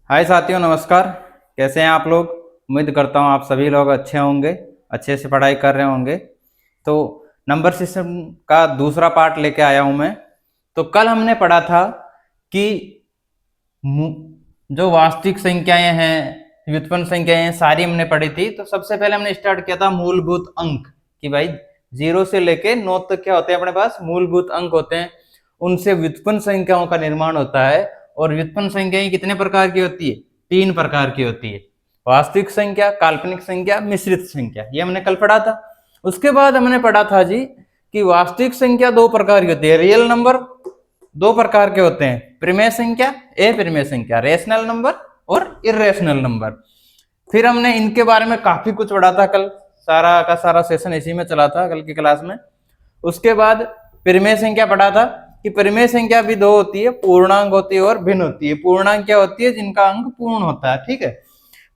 हाय साथियों, नमस्कार। कैसे हैं आप लोग? उम्मीद करता हूं आप सभी लोग अच्छे होंगे, अच्छे से पढ़ाई कर रहे होंगे। तो नंबर सिस्टम का दूसरा पार्ट लेके आया हूं मैं। तो कल हमने पढ़ा था कि जो वास्तविक संख्याएं हैं, व्युत्पन्न संख्याएं हैं, सारी हमने पढ़ी थी। तो सबसे पहले हमने स्टार्ट किया था मूलभूत अंक, कि भाई 0 से लेके 9 तक क्या होते हैं अपने पास? मूलभूत अंक होते हैं। उनसे व्युत्पन्न संख्याओं का निर्माण होता है। और व्युत्पन्न संख्याएं कितने प्रकार की होती है? 3 प्रकार की होती है। वास्तविक संख्या, काल्पनिक संख्या, मिश्रित संख्या। ये हमने कल पढ़ा था। उसके बाद हमने पढ़ा था जी कि वास्तविक संख्या 2 प्रकार की होती है। रियल नंबर 2 प्रकार के होते हैं, परिमेय संख्या, अपरिमेय संख्या, रेशनल नंबर और इरेशनल नंबर। फिर हमने इनके बारे में काफी कुछ पढ़ा था कल। सारा का सारा सेशन इसी में चला था कल की क्लास में। उसके बाद परिमेय संख्या पढ़ा था कि परिमेय संख्या भी 2 होती है, पूर्णांक होती है और भिन्न होती है। पूर्णांक क्या होती है? जिनका अंक पूर्ण होता है, ठीक है,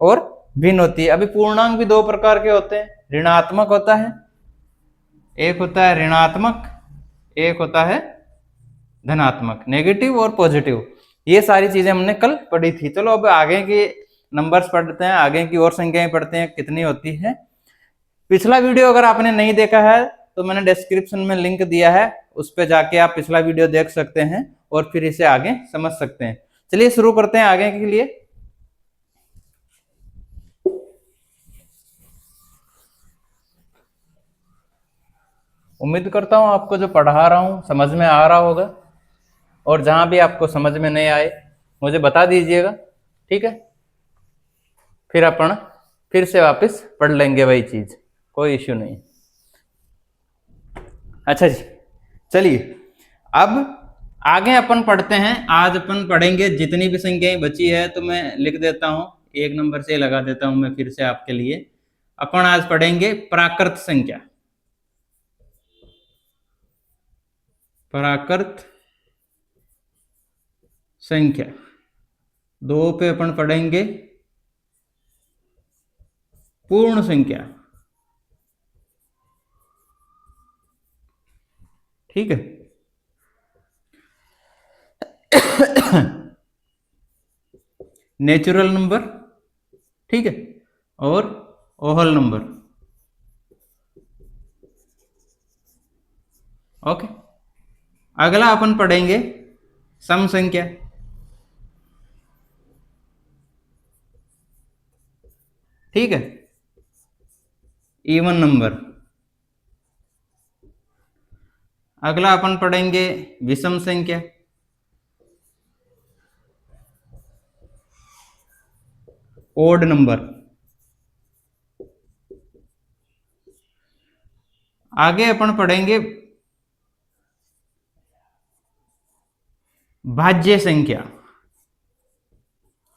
और भिन्न होती है। अभी पूर्णांक भी 2 प्रकार के होते हैं। ऋणात्मक होता है, एक होता है ऋणात्मक, एक होता है धनात्मक, नेगेटिव और पॉजिटिव। ये सारी चीजें हमने कल पढ़ी थी। चलो अब आगे के नंबर्स पढ़ते हैं, आगे की और संख्याएं पढ़ते हैं कितनी होती है। पिछला वीडियो अगर आपने नहीं देखा है तो मैंने डिस्क्रिप्शन में लिंक दिया है, उस पर जाके आप पिछला वीडियो देख सकते हैं और फिर इसे आगे समझ सकते हैं। चलिए शुरू करते हैं आगे के लिए। उम्मीद करता हूं आपको जो पढ़ा रहा हूं समझ में आ रहा होगा, और जहां भी आपको समझ में नहीं आए मुझे बता दीजिएगा, ठीक है। फिर अपन फिर से वापस पढ़ लेंगे वही चीज, कोई इश्यू नहीं। अच्छा जी, चलिए अब आगे अपन पढ़ते हैं। आज अपन पढ़ेंगे जितनी भी संख्याएं बची है, तो मैं लिख देता हूं, 1 नंबर से लगा देता हूं मैं फिर से आपके लिए। अपन आज पढ़ेंगे प्राकृत संख्या। प्राकृत संख्या 2 पे अपन पढ़ेंगे पूर्ण संख्या, ठीक है। नेचुरल नंबर, ठीक है, और ओहल नंबर, ओके। अगला अपन पढ़ेंगे सम संख्या, ठीक है, इवन नंबर। अगला अपन पढ़ेंगे विषम संख्या, ओड नंबर। आगे अपन पढ़ेंगे भाज्य संख्या,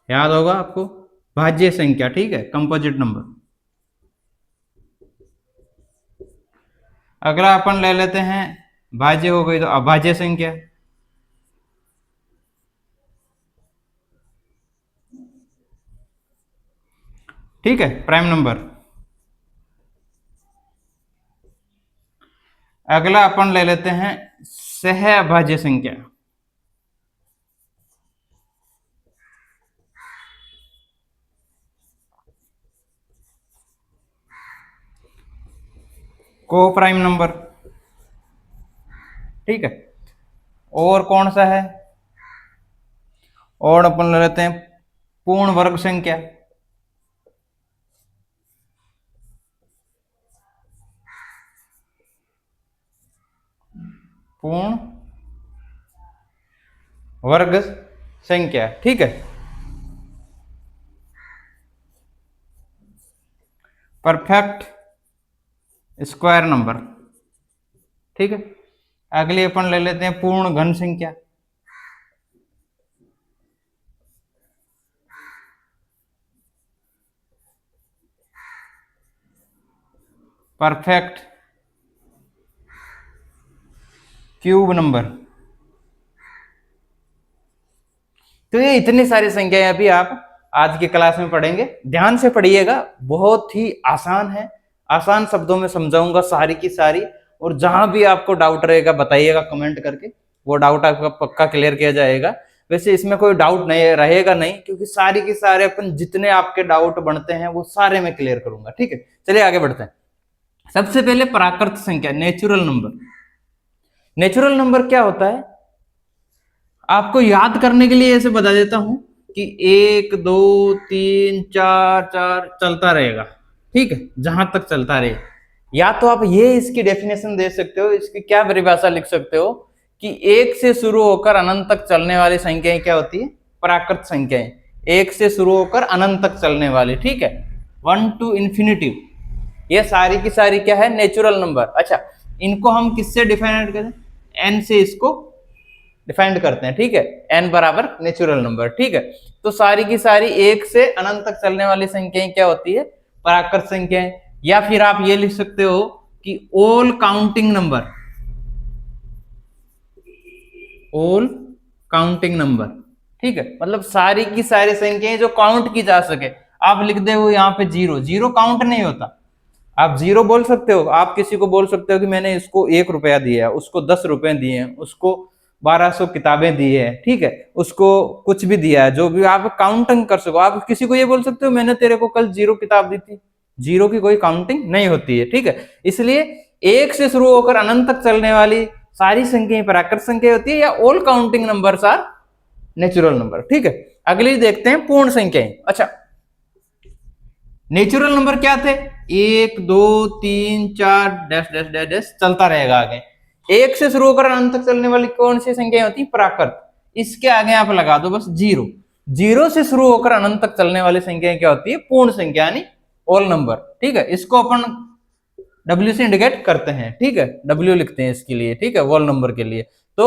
याद होगा आपको, भाज्य संख्या, ठीक है, कंपोजिट नंबर। अगला अपन ले लेते हैं, भाज्य हो गई तो अभाज्य संख्या, ठीक है, प्राइम नंबर। अगला अपन ले लेते हैं सह अभाज्य संख्या, को प्राइम नंबर, ठीक है। और कौन सा है? और अपन ले लेते हैं पूर्ण वर्ग संख्या, पूर्ण वर्ग संख्या, ठीक है। परफेक्ट स्क्वायर नंबर, ठीक है। अगली अपन ले लेते हैं पूर्ण घन संख्या, परफेक्ट क्यूब नंबर। तो ये इतनी सारी संख्याएं अभी आप आज की क्लास में पढ़ेंगे। ध्यान से पढ़िएगा, बहुत ही आसान है, आसान शब्दों में समझाऊंगा सारी की सारी। और जहां भी आपको डाउट रहेगा बताइएगा कमेंट करके, वो डाउट आपका पक्का क्लियर किया जाएगा। वैसे इसमें कोई डाउट नहीं रहेगा नहीं, क्योंकि सारी की सारे अपन जितने आपके डाउट बनते हैं वो सारे मैं क्लियर करूंगा, ठीक है। चलिए आगे बढ़ते हैं। सबसे पहले प्राकृत संख्या, नेचुरल नंबर। नेचुरल नंबर क्या होता है, आपको याद करने के लिए ऐसे बता देता हूं कि 1 2 3 4 4 चलता रहेगा, ठीक है, जहां तक चलता रहे। या तो आप ये इसकी डेफिनेशन दे सकते हो, इसकी क्या परिभाषा लिख सकते हो कि 1 से शुरू होकर अनंत तक चलने वाली संख्याएं क्या होती है, प्राकृत संख्याएं। 1 से शुरू होकर अनंत तक चलने वाली, ठीक है, 1 टू इन्फिनिटिव, ये सारी की सारी क्या है, नेचुरल नंबर। अच्छा, इनको हम किससे डिफाइन करते हैं, एन से इसको डिफाइंड करते हैं, ठीक है, एन बराबर नेचुरल नंबर, ठीक है। तो सारी की सारी 1 से अनंत तक चलने वाली संख्याएं क्या होती है, प्राकृत संख्याएं। या फिर आप ये लिख सकते हो कि all counting number, all counting number, ठीक है, मतलब सारी की सारी संख्याएं जो काउंट की जा सके। आप लिख दे वो यहाँ पे 0, 0 काउंट नहीं होता। आप 0 बोल सकते हो, आप किसी को बोल सकते हो कि मैंने इसको 1 रुपया दिया, उसको 10 रुपए दिए हैं, उसको 1200 किताबें दी है, ठीक है, उसको कुछ भी दिया है, जो भी आप काउंटिंग कर सको। आप किसी को ये बोल सकते हो मैंने तेरे को कल 0 किताब दी थी, 0 की कोई काउंटिंग नहीं होती है, ठीक है। इसलिए 1 से शुरू होकर अनंत तक चलने वाली सारी संख्याएं प्राकृत संख्या होती है, या all counting numbers are natural number, ठीक है। अगली देखते हैं पूर्ण संख्याएं। अच्छा, नेचुरल नंबर क्या थे, 1 2 3 4 डैश डैश डैश डैश चलता रहेगा आगे। 1 से शुरू होकर अनंत तक चलने वाली कौन सी संख्या होती है, प्राकृत। इसके आगे आप लगा दो बस 0। 0 से शुरू होकर अनंत तक चलने वाली संख्या क्या होती है, पूर्ण संख्या, यानी ऑल नंबर, ठीक है। इसको अपन W से इंडिकेट करते हैं, ठीक है, W लिखते हैं इसके लिए, ठीक है, ऑल नंबर के लिए। तो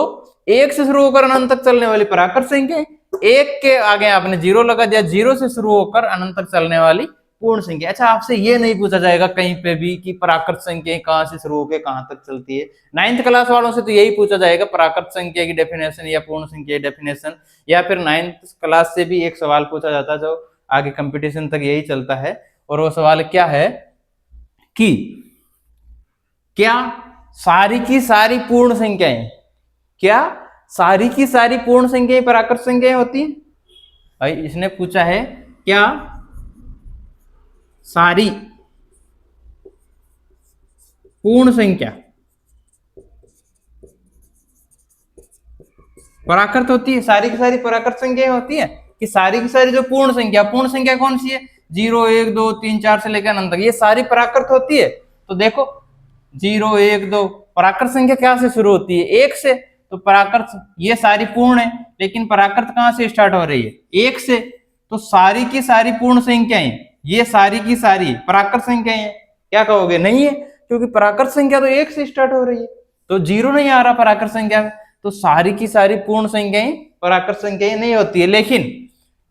1 से शुरू होकर अनंत तक चलने वाली प्राकृत संख्या, 1 के आगे आपने 0 लगा दिया, 0 से शुरू होकर अनंत तक चलने वाली पूर्ण संख्या। अच्छा, आपसे ये नहीं पूछा जाएगा कहीं पे भी कि प्राकृत संख्या कहां से शुरू होकर कहां तक चलती है। 9th क्लास वालों से तो यही पूछा जाएगा, प्राकृत संख्या की डेफिनेशन या पूर्ण संख्या की डेफिनेशन। या फिर 9th क्लास से भी एक सवाल पूछा जाता है जो आगे कंपटीशन तक यही चलता है, और वो सवाल क्या है कि क्या सारी की सारी पूर्ण संख्याएं, क्या सारी की सारी पूर्ण संख्याएं प्राकृत संख्याएं होती हैं। भाई इसने पूछा है क्या सारी पूर्ण संख्या प्राकृत होती है, सारी की सारी प्राकृत संख्याएं होती है, कि सारी की सारी जो पूर्ण संख्या, पूर्ण संख्या कौन सी है, 0 1 2 3 4 से लेकर अनंत तक, ये सारी प्राकृत होती है। तो देखो 0 1 2 प्राकृत संख्या क्या से शुरू होती है, 1 से, तो प्राकृत ये सारी पूर्ण है, लेकिन प्राकृत कहां से स्टार्ट हो रही है, 1 से। तो सारी की सारी पूर्ण संख्याएं, ये सारी की सारी प्राकृत संख्याएं हैं, क्या कहोगे, नहीं है, क्योंकि प्राकृत संख्या तो 1 से स्टार्ट हो रही है, तो 0 नहीं आ रहा प्राकृत संख्या में। तो सारी की सारी पूर्ण संख्याएं प्राकृत संख्याएं नहीं होती है, लेकिन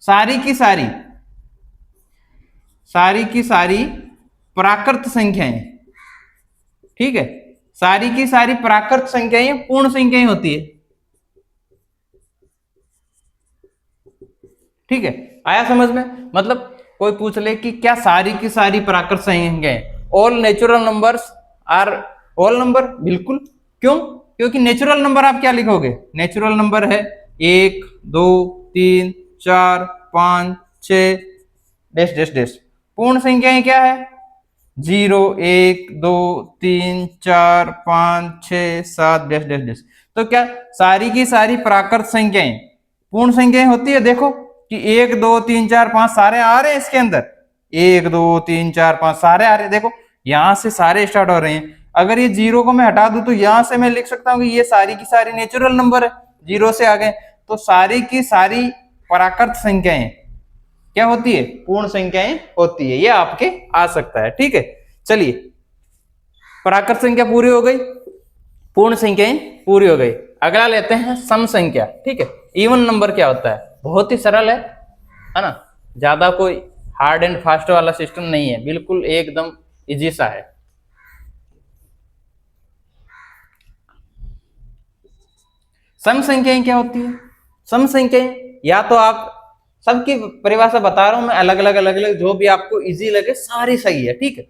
सारी की सारी प्राकृत संख्याएं, ठीक है, सारी की सारी प्राकृत संख्याएं पूर्ण संख्याएं होती है, ठीक है। आया समझ में, मतलब कोई पूछ ले कि क्या सारी की सारी प्राकृत संख्याएं, all natural numbers are all number, बिल्कुल। क्यों, क्योंकि नेचुरल नंबर आप क्या लिखोगे, नेचुरल नंबर है 1 2 3 4 5 6 डैश डैश डैश। पूर्ण संख्याएं क्या है, 0 1 2 3 4 5 6 7 डैश डैश डैश। तो क्या सारी की सारी प्राकृत संख्याएं पूर्ण संख्याएं होती है। देखो कि 1 2 3 4 5 सारे आ रहे हैं इसके अंदर, 1 2 3 4 5 सारे आ रहे हैं, देखो यहां से सारे स्टार्ट हो रहे हैं। अगर ये 0 को मैं हटा दूं तो यहां से मैं लिख सकता हूं कि ये सारी की सारी नेचुरल नंबर है, 0 से आगे। तो सारी की सारी प्राकृत संख्याएं क्या होती है, पूर्ण संख्याएं होती है, ये आपके आ सकता है, ठीक है। चलिए, प्राकृत संख्या पूरी हो गई, पूर्ण संख्याएं पूरी हो गई। अगला लेते हैं सम संख्या, ठीक है। इवन नंबर क्या होता है, बहुत ही सरल है ना, ज्यादा कोई हार्ड एंड फास्ट वाला सिस्टम नहीं है, बिल्कुल एकदम इजी सा है। सम संख्याएं क्या होती है, सम संख्याएं, या तो आप सबकी परिभाषा बता रहा हूं मैं, अलग अलग जो भी आपको इजी लगे सारी सही है, ठीक है।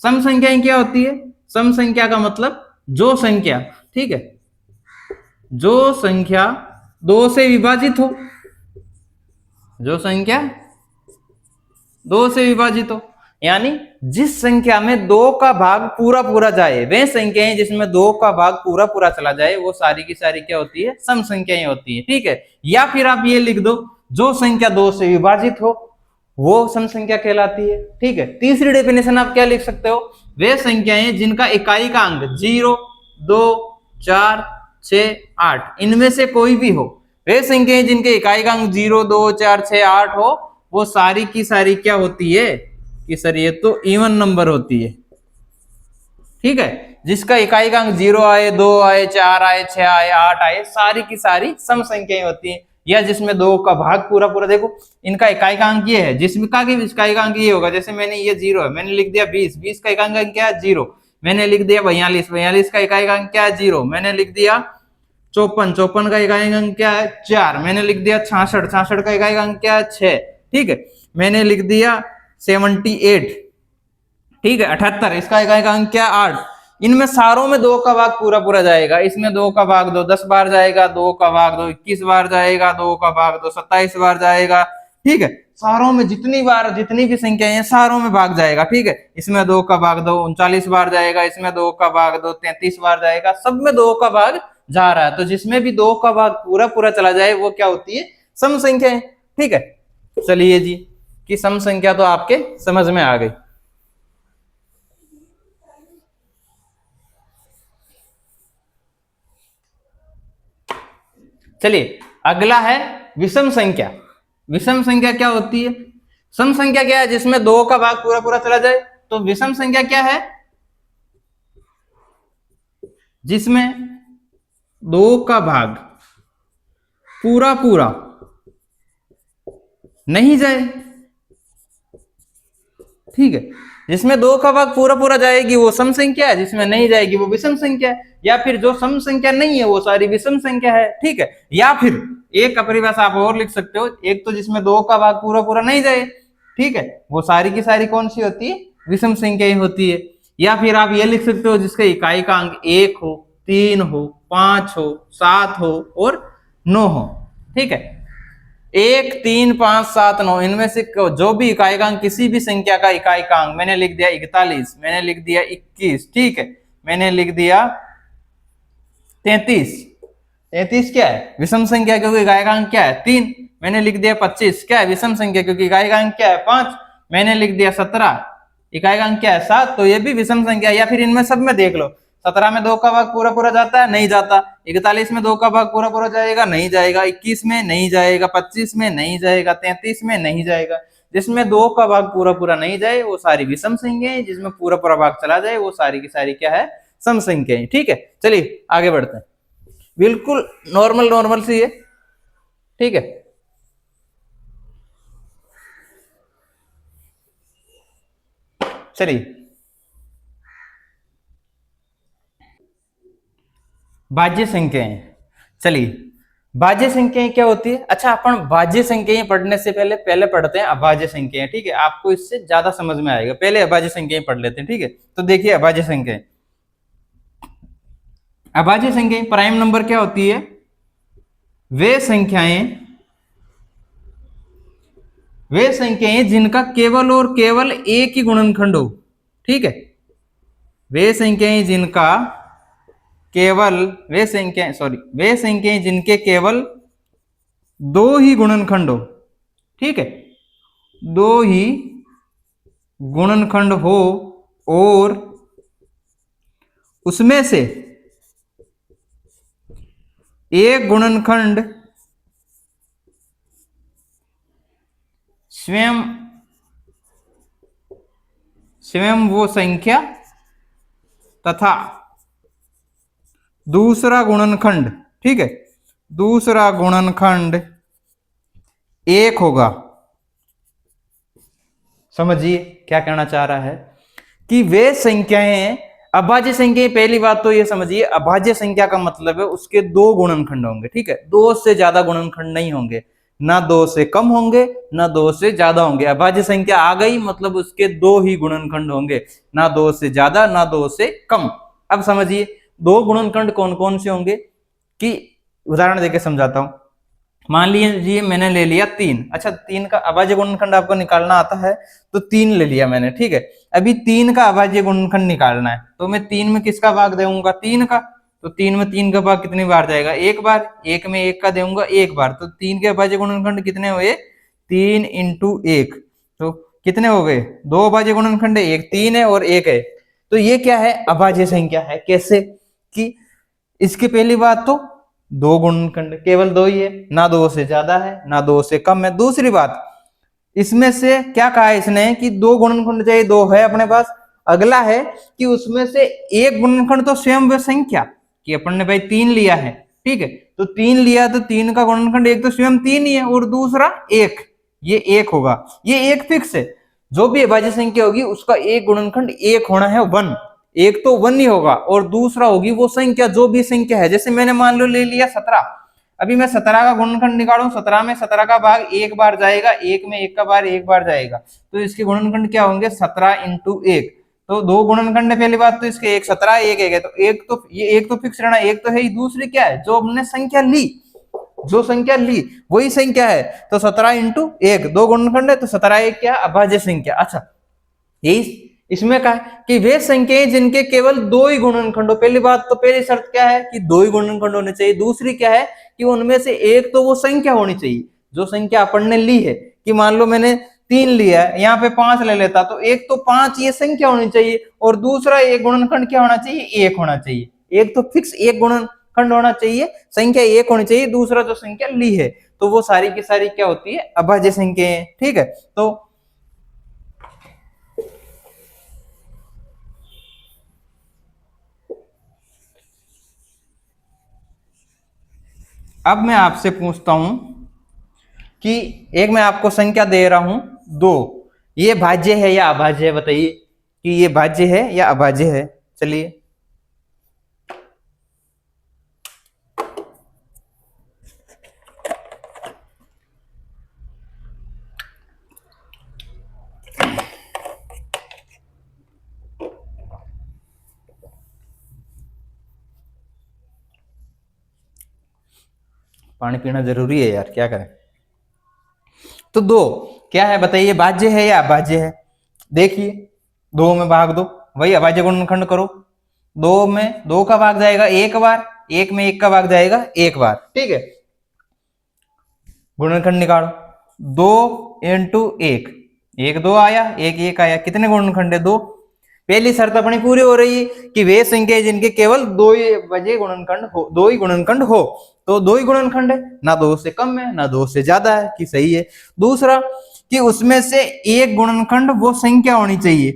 सम संख्याएं क्या होती है, सम संख्या का मतलब जो संख्या, ठीक है, जो संख्या 2 से विभाजित हो, जो संख्या 2 से विभाजित हो, यानी जिस संख्या में 2 का भाग पूरा पूरा जाए, वे संख्याएं जिसमें 2 का भाग पूरा पूरा चला जाए वो सारी की सारी क्या होती है, सम संख्याएं होती है। ठीक है, या फिर आप ये लिख दो, जो संख्या 2 से विभाजित हो वो सम संख्या कहलाती है। ठीक है, तीसरी डेफिनेशन आप क्या लिख सकते हो, वे संख्याएं जिनका इकाई का अंक 0, 2, 4, 6, 8 इनमें से कोई भी हो, वे संख्याएं जिनके इकाई का अंक 0, 2, 4, 6, 8 हो, वो सारी की सारी क्या होती है कि सर ये तो इवन नंबर होती है। ठीक है, जिसका इकाई का अंक 0 आए, 2 आए, 4 आए, 6 आए, 8 आए, सारी की सारी सम संख्याएं होती हैं। या जिसमें 2 का भाग पूरा पूरा, देखो इनका इकाई का अंक ये है, जिसमें का इकाई का अंक ये होगा, जैसे मैंने ये 0 है, मैंने लिख दिया 20, 20 का इकाई का अंक क्या है 0, मैंने लिख दिया 42, 42 का इकाई का अंक क्या है 0, मैंने लिख दिया 54, 54 का इकाई का अंक क्या है 4, मैंने लिख दिया 66, 66 का इकाई का अंक क्या है 6। ठीक है, मैंने लिख दिया 78, ठीक है 78, इसका इकाई का अंक क्या है 8। इनमें सारों में 2 का भाग पूरा पूरा जाएगा, इसमें 2 का भाग 2 10 बार जाएगा, 2 का भाग 2 21 बार जाएगा, 2 का भाग 2 27 बार जाएगा। ठीक है, सारों में जितनी बार जितनी भी संख्या है सारों में भाग जाएगा। ठीक है, इसमें 2 का भाग 2 39 बार जाएगा, इसमें 2 का भाग 2 33 बार जाएगा, सब में 2 का भाग जा रहा है। तो जिसमें भी 2 का भाग पूरा पूरा चला जाए वो क्या होती है, सम संख्या है। ठीक है, चलिए जी कि सम संख्या तो आपके समझ में आ गई। चलिए अगला है विषम संख्या। विषम संख्या क्या होती है, सम संख्या क्या है जिसमें 2 का भाग पूरा पूरा चला जाए, तो विषम संख्या क्या है जिसमें 2 का भाग पूरा पूरा नहीं जाए। ठीक है, जिसमें 2 का भाग पूरा पूरा जाएगी वो सम संख्या है, जिसमें नहीं जाएगी वो विषम संख्या है। या फिर जो सम संख्या नहीं है वो सारी विषम संख्या है। ठीक है, या फिर एक परिभाषा आप और लिख सकते हो, एक तो जिसमें 2 का भाग पूरा पूरा नहीं जाए, ठीक है, वो सारी की सारी कौन सी होती है, विषम संख्या ही होती है। या फिर आप ये लिख सकते हो जिसका इकाई का अंक 1 हो, 3 हो, 5 हो, 7 हो और 9 हो। ठीक है, 1, 3, 5, 7, 9 इनमें से जो भी इकाई का अंक, किसी भी संख्या का इकाई का अंक, मैंने लिख दिया 41, मैंने लिख दिया 21, ठीक है, मैंने लिख दिया 33। 33 क्या है, विषम संख्या क्योंकि इकाई का अंक क्या है 3, मैंने लिख दिया 25 क्या है, विषम संख्या क्योंकि इकाई का अंक क्या है 5, मैंने लिख दिया 17, इकाई का अंक क्या है 7, तो ये भी विषम संख्या। या फिर इनमें सब में देख लो, 17 में 2 का भाग पूरा पूरा जाता है, नहीं जाता। 41 में 2 का भाग पूरा पूरा जाएगा, नहीं जाएगा। 21 में नहीं जाएगा, 25 में नहीं जाएगा, 33 में नहीं जाएगा। जिसमें 2 का भाग पूरा पूरा नहीं जाए वो सारी विषम संख्याएं, जिसमें पूरा पूरा भाग चला जाए वो सारी की सारी क्या है, सम संख्याएं। ठीक है, चलिए आगे बढ़ते हैं। बिल्कुल नॉर्मल नॉर्मल सी है। ठीक है, चलिए भाज्य संख्याएं। चलिए भाज्य संख्याएं क्या होती है, अच्छा अपन भाज्य संख्याएं पढ़ने से पहले पढ़ते हैं अभाज्य संख्याएं। ठीक है, आपको इससे ज्यादा समझ में आएगा, पहले अभाज्य संख्याएं पढ़ लेते हैं। ठीक है, तो देखिए अभाज्य संख्याएं। अभाज्य संख्याएं प्राइम नंबर क्या होती है, वे संख्याएं जिनका केवल और केवल एक ही गुणनखंड हो। ठीक है, वे संख्याएं जिनका केवल वे संख्याएं जिनके केवल 2 ही गुणनखंड हो। ठीक है, 2 ही गुणनखंड हो और उसमें से एक गुणनखंड स्वयं वो संख्या तथा दूसरा गुणनखंड, ठीक है, दूसरा गुणनखंड 1 होगा। समझिए क्या कहना चाह रहा है कि वे संख्याएं अभाज्य संख्याएं, पहली बात तो ये समझिए अभाज्य संख्या का मतलब है उसके 2 गुणनखंड होंगे। ठीक है, 2 से ज्यादा गुणनखंड नहीं होंगे, ना 2 से कम होंगे ना 2 से ज्यादा होंगे। अभाज्य संख्या आ गई मतलब उसके 2 ही गुणनखंड होंगे, ना 2 से ज्यादा ना 2 से कम। अब समझिए 2 गुणनखंड कौन कौन से होंगे कि उदाहरण देके समझाता हूं। मान लीजिए मैंने ले लिया 3। अच्छा, 3 का अभाज्य गुणनखंड आपको निकालना आता है तो 3 ले लिया मैंने, ठीक है। अभी 3 का अभाज्य गुणनखंड निकालना है तो मैं 3 में किसका भाग दूंगा, 3 का। तो 3 में 3 का भाग कितनी बार जाएगा, एक बार। 1 में 1 का दूंगा एक बार। तो 3 के अभाज्य गुणनखंड कितने हुए, 3 इंटू 1। तो कितने हो गए, 2 अभाज्य गुणनखंड है, एक 3 है और 1 है। तो ये क्या है, अभाज्य संख्या है। कैसे कि इसकी पहली बात तो 2 गुणनखंड, केवल 2 ही है, ना 2 से ज्यादा है ना 2 से कम है। दूसरी बात, इसमें से क्या कहा है इसने कि 2 गुणनखंड चाहिए, 2 है अपने पास। अगला है कि उसमें से एक गुणनखंड तो स्वयं व संख्या, कि अपन ने भाई 3 लिया है, ठीक है। तो 3 लिया तो 3 का गुणनखंड एक तो स्वयं 3 ही है और दूसरा 1, ये 1 होगा। ये 1 फिक्स है, जो भी अभाज्य संख्या होगी उसका एक गुणनखंड 1 होना है, 1। एक तो 1 ही होगा और दूसरा होगी वो संख्या, जो भी संख्या है। जैसे मैंने मान लो ले लिया 17, अभी मैं 17 का गुणनखंड निकालूं, 17 में 17 का भाग एक बार जाएगा, 1 में 1 का भाग एक बार जाएगा। तो इसके गुणनखंड क्या होंगे, 17 इंटू 1। तो 2 गुणनखंड है, पहली बात तो इसके, एक 17 एक है, तो एक तो ये एक तो फिक्स रहना, एक तो है ही। दूसरी क्या है, जो हमने संख्या ली, जो संख्या ली वही संख्या है। तो 17 इंटू 1, 2 गुणनखंड है तो 17 एक क्या, अभाज्य संख्या। अच्छा, यही इसमें कहा है कि वे संख्याएं जिनके केवल 2 ही गुणनखंड हो। पहली बात तो, पहली शर्त क्या है कि 2 ही गुणनखंड होने चाहिए। दूसरी क्या है कि उनमें से एक तो वो संख्या होनी चाहिए, जो संख्या अपन ने ली है। कि मान लो मैंने 3 लिया है, यहाँ पे 5 ले लेता, तो एक तो 5 ये संख्या होनी चाहिए और दूसरा एक गुणनखंड क्या होना चाहिए, 1 होना चाहिए। एक तो फिक्स एक गुणनखंड होना चाहिए, संख्या 1 होनी चाहिए, दूसरा जो संख्या ली है। तो वो सारी की सारी क्या होती है, अभाज्य संख्याएं, ठीक है। तो अब मैं आपसे पूछता हूं कि एक मैं आपको संख्या दे रहा हूं 2, ये भाज्य है या अभाज्य है, बताइए कि ये भाज्य है या अभाज्य है। चलिए, पानी पीना जरूरी है यार, क्या करें। तो 2 क्या है बताइए, भाज्य है या अभाज्य है। देखिए, 2 में भाग दो, वही अभाज्य गुणनखंड करो। 2 में 2 का भाग जाएगा एक बार, 1 में 1 का भाग जाएगा एक बार, ठीक है। गुणनखंड निकालो, 2 इंटू 1, 1 2 आया, 1 1 आया, कितने गुणनखंड है, 2। पहली शर्त अपनी पूरी हो रही है कि वे संख्या जिनके केवल 2 ही बजे गुणनखंड हो, 2 ही गुणनखंड हो। तो 2 ही गुणनखंड है, ना 2 से कम है ना 2 से ज्यादा है, कि सही है। दूसरा कि उसमें से एक गुणनखंड वो संख्या होनी चाहिए।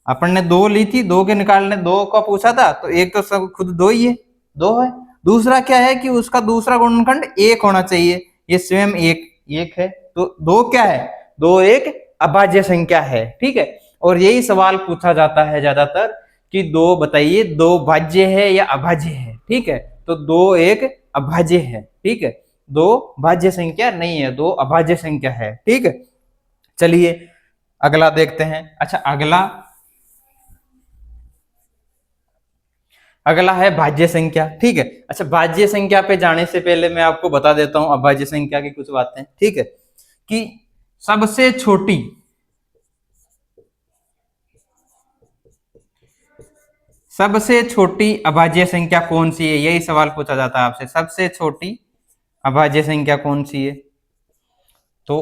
अपन ने 2 ली थी, 2 के निकालने 2 का पूछा था, तो एक तो सब खुद 2 ही है, 2 है। दूसरा क्या है कि उसका दूसरा गुणनखंड 1 होना चाहिए, ये स्वयं 1 है। तो 2 क्या है, 2 एक अभाज्य संख्या है, ठीक है। और यही सवाल पूछा जाता है ज्यादातर कि 2 बताइए, 2 भाज्य है या अभाज्य है, ठीक है। तो 2 एक अभाज्य है, ठीक है। 2 भाज्य संख्या नहीं है, 2 अभाज्य संख्या है, ठीक है। चलिए अगला देखते हैं। अच्छा, अगला है भाज्य संख्या, ठीक है। अच्छा, भाज्य संख्या पे जाने से पहले मैं आपको बता देता हूं अभाज्य संख्या की कुछ बातें, ठीक है। कि सबसे छोटी अभाज्य संख्या कौन सी है, यही सवाल पूछा जाता है आपसे। सबसे छोटी अभाज्य संख्या कौन सी है। तो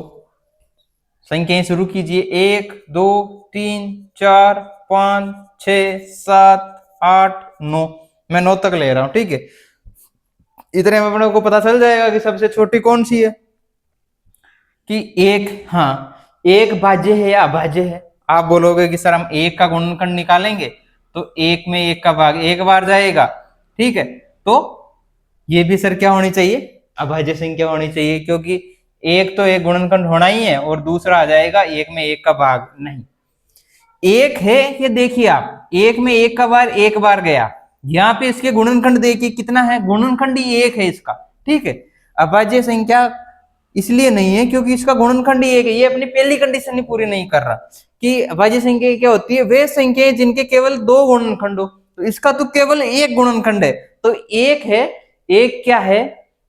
संख्याएं शुरू कीजिए, 1 2 3 4 5 6 7 8 9, मैं 9 तक ले रहा हूं, ठीक है। इतने में अपने को पता चल जाएगा कि सबसे छोटी कौन सी है। कि एक, हाँ, एक भाज्य है या अभाज्य है। आप बोलोगे कि सर हम 1 का गुणनखंड निकालेंगे तो 1 में 1 का भाग एक बार जाएगा, ठीक है। तो ये भी सर क्या होनी चाहिए, अभाज्य संख्या होनी चाहिए, क्योंकि एक तो एक गुणनखंड होना ही है और दूसरा आ जाएगा 1 में 1 का भाग नहीं। 1 है, ये देखिए आप, 1 में 1 का भाग एक बार गया, यहाँ पे इसके गुणनखंड देखिए कितना है, गुणनखंड ही 1 है इसका, ठीक है। अभाज्य संख्या इसलिए नहीं है क्योंकि इसका गुणनखंड ही 1 है, ये अपनी पहली कंडीशन ही पूरी नहीं कर रहा। कि अभाज्य संख्या क्या होती है, वे संख्याएं जिनके केवल 2 गुणनखंड हो। तो इसका तो केवल 1 गुणनखंड है, तो 1 है, 1 क्या है,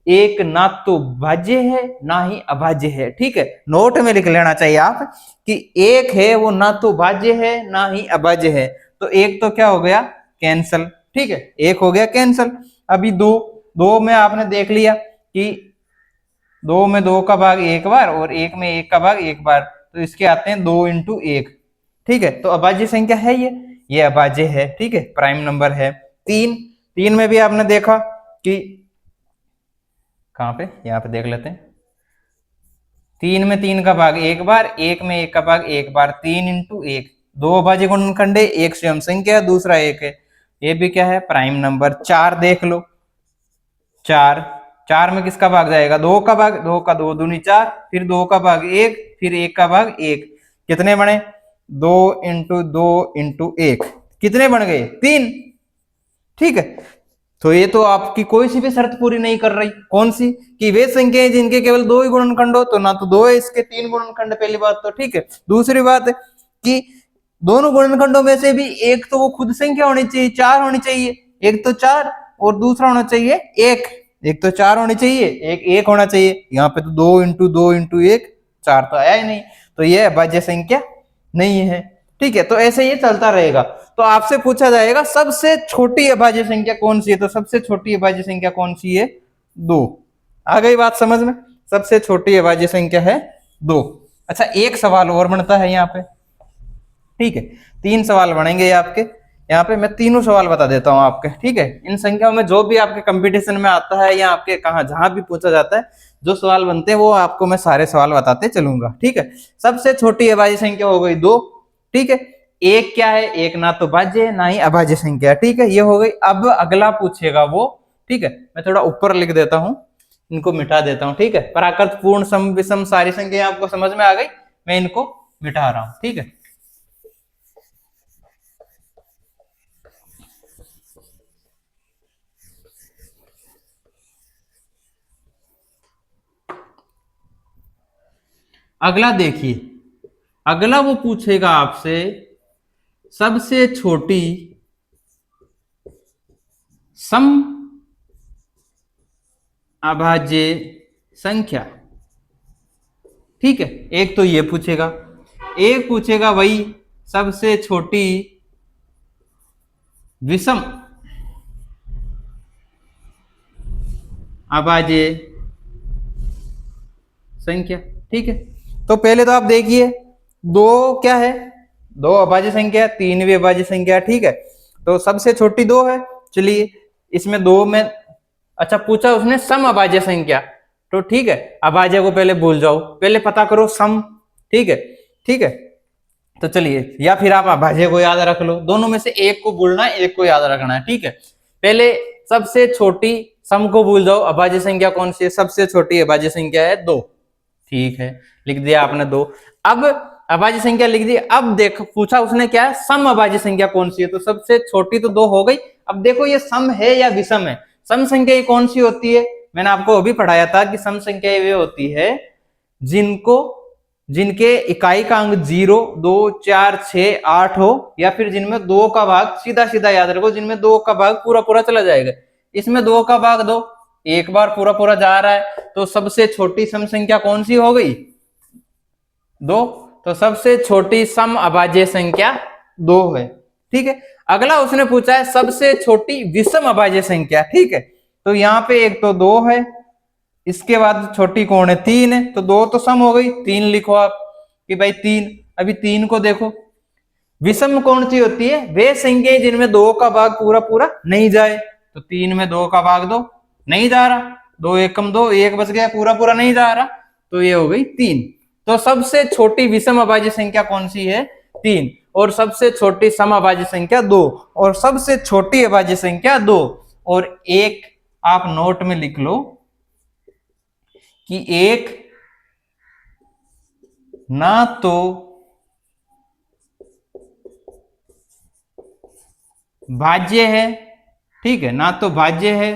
एक ना तो भाज्य है ना ही अभाज्य है। ठीक है, नोट में लिख लेना चाहिए आप कि एक है वो ना तो भाज्य है ना ही अभाज्य है, तो एक तो क्या हो गया, कैंसल। ठीक है, एक हो गया कैंसल। अभी दो, दो में आपने देख लिया कि दो में दो का भाग एक बार और एक में एक का भाग एक बार, तो इसके आते हैं 2 × 1। ठीक है, तो अभाज्य संख्या है ये अभाज्य है। ठीक है, प्राइम नंबर है। तीन, तीन में भी आपने देखा कि कहां पे, यहां पे देख लेते हैं। 3 में 3 का भाग एक बार, एक में एक का भाग एक बार, 3 × 1। दो अभाज्य गुणनखंड है, एक स्वयं संख्या दूसरा एक है, ये भी क्या है, प्राइम नंबर। 4 देख लो, 4, 4 में किसका भाग जाएगा, दो का भाग, दो का दो दूनी 4, फिर दो का भाग एक, फिर एक का भाग एक, कितने बने, 2 × 2 × 1, कितने बन गए, 3। ठीक है, तो ये तो आपकी कोई सी भी शर्त पूरी नहीं कर रही। कौन सी, कि वे संख्याएं जिनके केवल 2 ही गुणनखंड हो, तो ना तो 2 है इसके 3 गुणनखंड, पहली बात तो। ठीक है, दूसरी बात है कि दोनों गुणनखंडों में से भी एक तो वो खुद संख्या होनी चाहिए, 4 होनी चाहिए, एक तो 4 और दूसरा होना चाहिए एक तो 4 होनी चाहिए, एक होना चाहिए। यहाँ पे तो 2 × 2 × 1, 4 तो आया ही नहीं, तो ये अभाज्य संख्या नहीं है। ठीक है, तो ऐसे ये चलता रहेगा। तो आपसे पूछा जाएगा सबसे छोटी अभाज्य संख्या कौन सी है, तो सबसे छोटी अभाज्य संख्या कौन सी है, 2। आ गई बात समझ में, सबसे छोटी अभाज्य संख्या है 2। अच्छा, एक सवाल और बनता है यहाँ पे। ठीक है, 3 सवाल बनेंगे आपके यहाँ पे, मैं तीनों सवाल बता देता हूँ आपके। ठीक है, इन संख्याओं में जो भी आपके कंपटीशन में आता है या आपके कहा जहां भी पूछा जाता है, जो सवाल बनते हैं वो आपको मैं सारे सवाल बताते चलूंगा। ठीक है, सबसे छोटी अभाज्य संख्या हो गई 2। ठीक है, एक क्या है, एक ना तो भाज्य है ना ही अभाज्य संख्या। ठीक है, ये हो गई। अब अगला पूछेगा वो, ठीक है, मैं थोड़ा ऊपर लिख देता हूँ, इनको मिटा देता हूँ। ठीक है, प्राकृत, पूर्ण, सम, विषम सारी संख्या आपको समझ में आ गई, मैं इनको मिटा रहा हूँ। ठीक है, अगला देखिए, अगला वो पूछेगा आपसे सबसे छोटी सम अभाज्य संख्या। ठीक है, एक तो ये पूछेगा, एक पूछेगा वही सबसे छोटी विषम अभाज्य संख्या। ठीक है, तो पहले तो आप देखिए, दो क्या है, दो अभाज्य संख्या, 3 भी अभाज्य संख्या। ठीक है, तो सबसे छोटी 2 है। चलिए, इसमें 2 में, अच्छा पूछा उसने सम अभाज्य संख्या, तो ठीक है, अभाज्य को पहले भूल जाओ, पहले पता करो सम। ठीक है, ठीक है, तो चलिए, या फिर आप अभाज्य को याद रख लो, दोनों में से एक को भूलना है, एक को याद रखना है। ठीक है, पहले सबसे छोटी सम को भूल जाओ, अभाज्य संख्या कौन सी है, सबसे छोटी अभाज्य संख्या है 2। ठीक है, लिख दिया आपने 2। अब अभाज्य संख्या लिख दी। अब देखो पूछा उसने क्या है, सम अभाज्य संख्या कौन सी है, तो सबसे छोटी तो 2 हो गई। अब देखो ये सम है या विषम है, सम संख्या कौन सी होती है, मैंने आपको अभी पढ़ाया था कि सम संख्या वे होती है जिनके इकाई का अंक 0, 2, 4, 6, 8 हो, या फिर जिनमें 2 का भाग, सीधा सीधा याद रखो, जिनमें 2 का भाग पूरा पूरा चला जाएगा। इसमें 2 का भाग 2 एक बार पूरा पूरा जा रहा है, तो सबसे छोटी सम संख्या कौन सी हो गई, 2। तो सबसे छोटी सम अभाज्य संख्या 2 है। ठीक है, अगला उसने पूछा है सबसे छोटी विषम अभाज्य संख्या। ठीक है, तो यहाँ पे एक तो 2 है, इसके बाद छोटी कौन है, 3 है, तो 2 तो सम हो गई, 3 लिखो आप कि भाई 3। अभी 3 को देखो, विषम कौन सी होती है, वे संख्याएं जिनमें 2 का भाग पूरा पूरा नहीं जाए, तो 3 में 2 का भाग 2 नहीं जा रहा, 2 एकम 2, 1 बच गया, पूरा पूरा नहीं जा रहा, तो ये हो गई 3। तो सबसे छोटी विषम अभाज्य संख्या कौन सी है, 3, और सबसे छोटी सम अभाज्य संख्या 2, और सबसे छोटी अभाज्य संख्या 2। और एक आप नोट में लिख लो कि एक ना तो भाज्य है, ठीक है, ना तो भाज्य है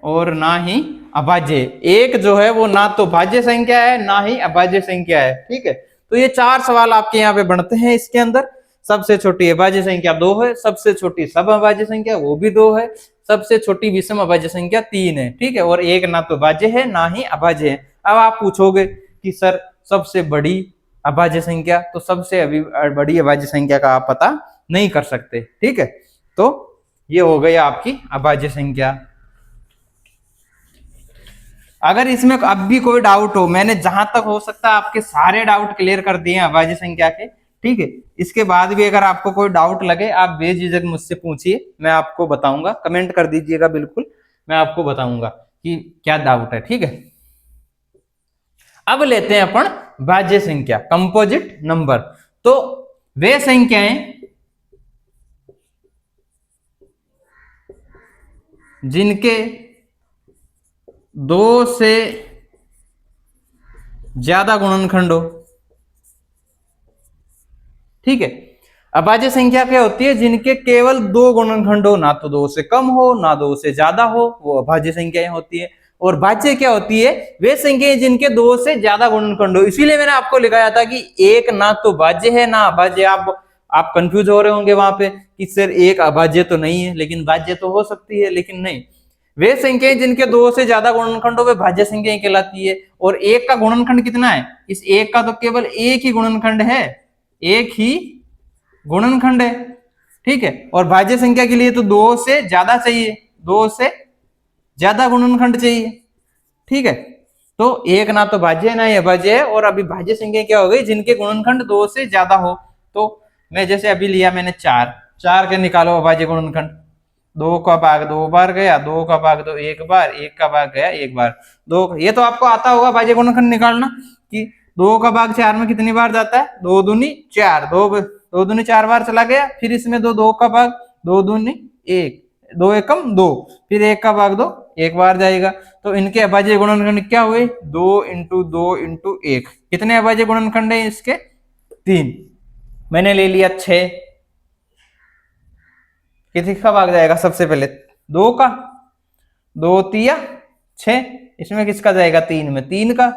और ना ही अभाज्य। एक जो है वो ना तो भाज्य संख्या है ना ही अभाज्य संख्या है। ठीक है, तो ये 4 सवाल आपके यहाँ पे बनते हैं इसके अंदर। सबसे छोटी अभाज्य संख्या 2 है, सबसे छोटी सम अभाज्य संख्या वो भी 2 है, सबसे छोटी विषम अभाज्य संख्या 3 है। ठीक है, और एक ना तो भाज्य है ना ही अभाज्य है। अब आप पूछोगे कि सर सबसे बड़ी अभाज्य संख्या, तो सबसे बड़ी अभाज्य संख्या का आप पता नहीं कर सकते। ठीक है, तो ये हो गई आपकी अभाज्य संख्या। अगर इसमें अब भी कोई डाउट हो, मैंने जहां तक हो सकता है आपके सारे डाउट क्लियर कर दिए अभाज्य संख्या के। ठीक है, इसके बाद भी अगर आपको कोई डाउट लगे आप बेझिझक मुझसे पूछिए, मैं आपको बताऊंगा। कमेंट कर दीजिएगा, बिल्कुल मैं आपको बताऊंगा कि क्या डाउट है। ठीक है, अब लेते हैं अपन भाज्य संख्या, कंपोजिट नंबर। तो वे संख्याएं जिनके 2 से ज्यादा गुणनखंड हो। ठीक है, अभाज्य संख्या क्या होती है? जिनके केवल 2 गुणनखंड हो, ना तो 2 से कम हो ना 2 से ज्यादा हो, वो अभाज्य संख्याएं होती है। और भाज्य क्या होती है? वे संख्याएं जिनके 2 से ज्यादा गुणनखंड हो। इसीलिए मैंने आपको लिखाया था कि एक ना तो भाज्य है ना अभाज्य। आप कंफ्यूज हो रहे होंगे वहां पे कि सर एक अभाज्य तो नहीं है, लेकिन भाज्य तो हो सकती है। लेकिन नहीं, वे संख्याएं जिनके 2 से ज्यादा गुणनखंड हो वे भाज्य संख्याएं कहलाती है। और एक का गुणनखंड कितना है? इस एक का तो केवल एक ही गुणनखंड है, एक ही गुणनखंड है। ठीक है, और भाज्य संख्या के लिए तो 2 से ज्यादा चाहिए, 2 से ज्यादा गुणनखंड चाहिए। ठीक है, तो एक ना तो भाज्य है ना ही अभाज्य है। और अभी भाज्य संख्या क्या हो गई? जिनके गुणनखंड 2 से ज्यादा हो। तो मैं जैसे अभी लिया मैंने 4 के निकालो अभाज्य गुणनखंड। 2 का भाग 2 बार गया, 2 का भाग 2 एक बार, 1 का भाग गया 1 बार, 2। ये तो आपको आता होगा भाज्य गुणनखंड निकालना कि 2 का भाग 4 में कितनी बार जाता है? 2 दूनी 4, 2 दूनी 4 बार चला गया। फिर इसमें 2 का भाग 2 दूनी 1, 2 एकम 2, फिर 1 का भाग 2 1 बार जाएगा। तो इनके अभाज्य गुणनखंड क्या हुए? 2 इंटू 2 इंटू 1। कितने अभाज्य गुणनखंड है इसके? 3। मैंने ले लिया 6। किसी का भाग जाएगा? सबसे पहले 2 का, 2 तिया 6। इसमें किसका जाएगा? 3 में 3 का,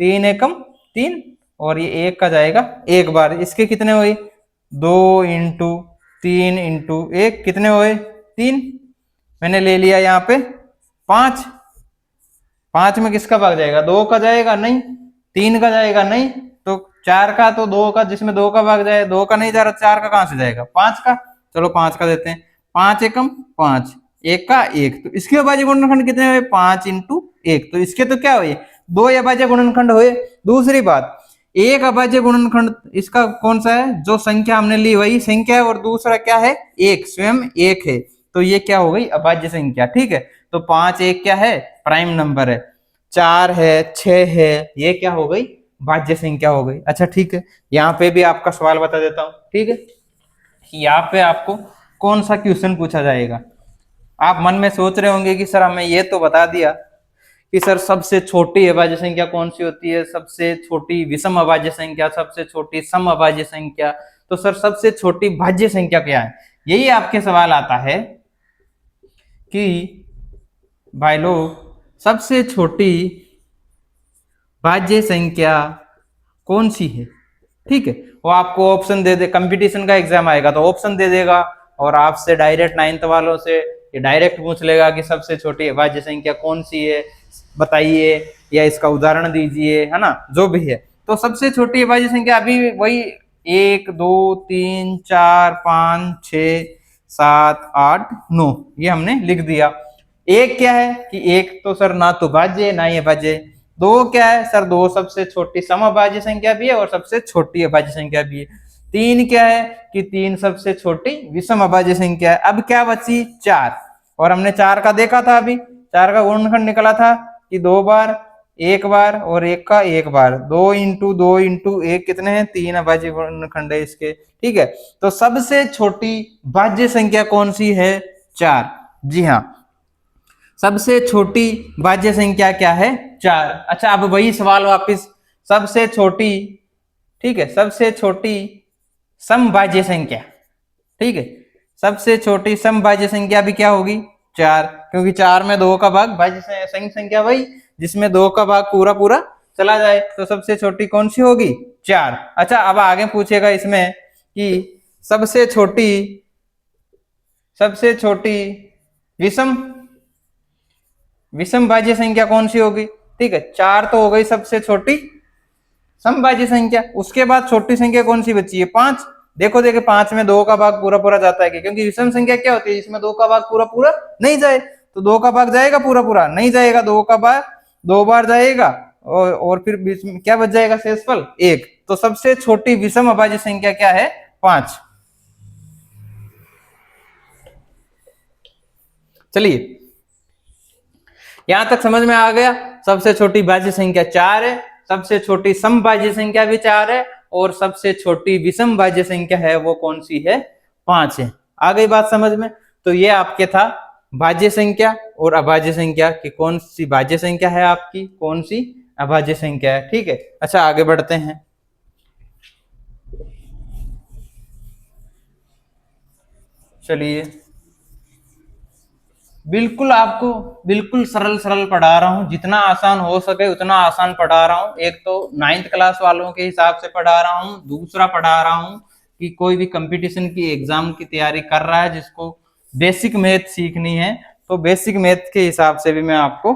3 एकम 3, और ये 1 का जाएगा 1 बार। इसके कितने हुए? 2 इंटू 3 इंटू 1, कितने हुए? 3। मैंने ले लिया यहाँ पे 5। 5 में किसका भाग जाएगा? 2 का जाएगा? नहीं। 3 का जाएगा? नहीं। तो 4 का, तो 2 का, जिसमें 2 का भाग जाए, 2 का नहीं जा रहा, 4 का कहां से जाएगा? 5 का। चलो 5 का देते हैं। 5 एकम 5, 1 का 1। तो इसके अभाज्य गुणनखंड कितने हुए? 5 इंटू 1। तो इसके तो क्या हुए? 2 अभाज्य गुणनखंड हुए। दूसरी बात, एक अभाज्य गुणनखंड इसका कौन सा है? जो संख्या हमने ली वही संख्या है, और दूसरा क्या है? एक, स्वयं एक है। तो ये क्या हो गई? अभाज्य संख्या। ठीक है, तो 5 1 क्या है? प्राइम नंबर है। 4 है, 6 है, ये क्या हो गई? भाज्य संख्या हो गई। अच्छा ठीक है, यहाँ पे भी आपका सवाल बता देता हूँ। ठीक है, यहाँ पे आपको कौन सा क्वेश्चन पूछा जाएगा? आप मन में सोच रहे होंगे कि सर हमें ये तो बता दिया कि सर सबसे छोटी अभाज्य संख्या कौन सी होती है, सबसे छोटी विषम अभाज्य संख्या, सबसे छोटी सम अभाज्य संख्या, तो सर सबसे छोटी भाज्य संख्या क्या है? यही आपके सवाल आता है कि भाई लोग सबसे छोटी भाज्य संख्या कौन सी है? ठीक है, वो आपको ऑप्शन दे दे। कंपटीशन का एग्जाम आएगा तो ऑप्शन दे देगा, और आपसे डायरेक्ट 9th वालों से ये डायरेक्ट पूछ लेगा कि सबसे छोटी अभाज्य संख्या कौन सी है बताइए, या इसका उदाहरण दीजिए, है ना, जो भी है। तो सबसे छोटी अभाज्य संख्या अभी वही 1 2 3 4 5 6 7 8 9, ये हमने लिख दिया। एक क्या है कि एक तो सर ना तो भाज्य ना ही अभाज्य। 2 क्या है? सर 2 सबसे छोटी सम अभाज्य संख्या भी है और सबसे छोटी अभाज्य संख्या भी है। 3 क्या है कि 3 सबसे छोटी विषम अभाज्य संख्या है। अब क्या बची? 4, और हमने 4 का देखा था, अभी 4 का गुणनखंड निकला था कि 2 बार, 1 बार और 1 का 1 बार। 2 इंटू 2 इंटू 1 कितने हैं? 3 अभाज्य गुणनखंड है इसके। ठीक है, तो सबसे छोटी भाज्य संख्या कौन सी है? 4। जी हाँ, सबसे छोटी भाज्य संख्या क्या है? 4। अच्छा, अब वही सवाल वापिस, सबसे छोटी, ठीक है, सबसे छोटी समभाज्य संख्या। ठीक है, सबसे छोटी समभाज्य संख्या भी क्या होगी? 4, क्योंकि 4 में 2 का भाग भाज्य संख्या वही जिसमें 2 का भाग पूरा पूरा चला जाए। तो सबसे छोटी कौन सी होगी? 4। अच्छा, अब आगे पूछेगा इसमें कि सबसे छोटी विषम भाज्य संख्या कौन सी होगी? ठीक है, 4 तो हो गई सबसे छोटी समभाज्य संख्या। उसके बाद छोटी संख्या कौन सी बची है? 5। देखो 5 में 2 का भाग पूरा पूरा जाता है, क्योंकि विषम संख्या क्या होती है? इसमें 2 का भाग पूरा पूरा नहीं जाए, तो 2 का भाग जाएगा पूरा पूरा नहीं जाएगा, 2 का भाग 2 बार जाएगा, और फिर बीच में क्या बच जाएगा? शेषफल 1। तो सबसे छोटी विषम अभाज्य संख्या क्या है? 5। चलिए, यहां तक समझ में आ गया। सबसे छोटी भाज्य संख्या 4 है, सबसे छोटी समभाज्य संख्या भी 4 है, और सबसे छोटी विषम भाज्य संख्या है वो कौन सी है? 5 है। आ गई बात समझ में? तो ये आपके था भाज्य संख्या और अभाज्य संख्या की कौन सी भाज्य संख्या है आपकी, कौन सी अभाज्य संख्या है। ठीक है, अच्छा आगे बढ़ते हैं। चलिए, बिल्कुल आपको बिल्कुल सरल पढ़ा रहा हूं, जितना आसान हो सके उतना आसान पढ़ा रहा हूं। एक तो 9th क्लास वालों के हिसाब से पढ़ा रहा हूं, दूसरा पढ़ा रहा हूं कि कोई भी कंपटीशन की एग्जाम की तैयारी कर रहा है जिसको बेसिक मैथ सीखनी है, तो बेसिक मैथ के हिसाब से भी मैं आपको